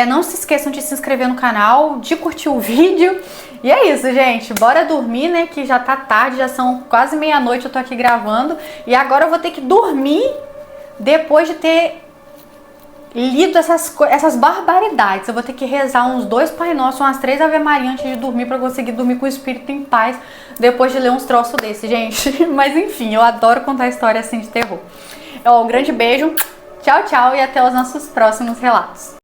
A: Não se esqueçam de se inscrever no canal, de curtir o vídeo. E é isso, gente. Bora dormir, né, que já tá tarde, já são quase meia-noite, eu tô aqui gravando. E agora eu vou ter que dormir depois de ter lido essas barbaridades. Eu vou ter que rezar uns 2 Pai Nosso, umas 3 Ave Maria antes de dormir pra conseguir dormir com o espírito em paz depois de ler uns troços desse, gente. Mas enfim, eu adoro contar história assim de terror. Um grande beijo, tchau, tchau e até os nossos próximos relatos.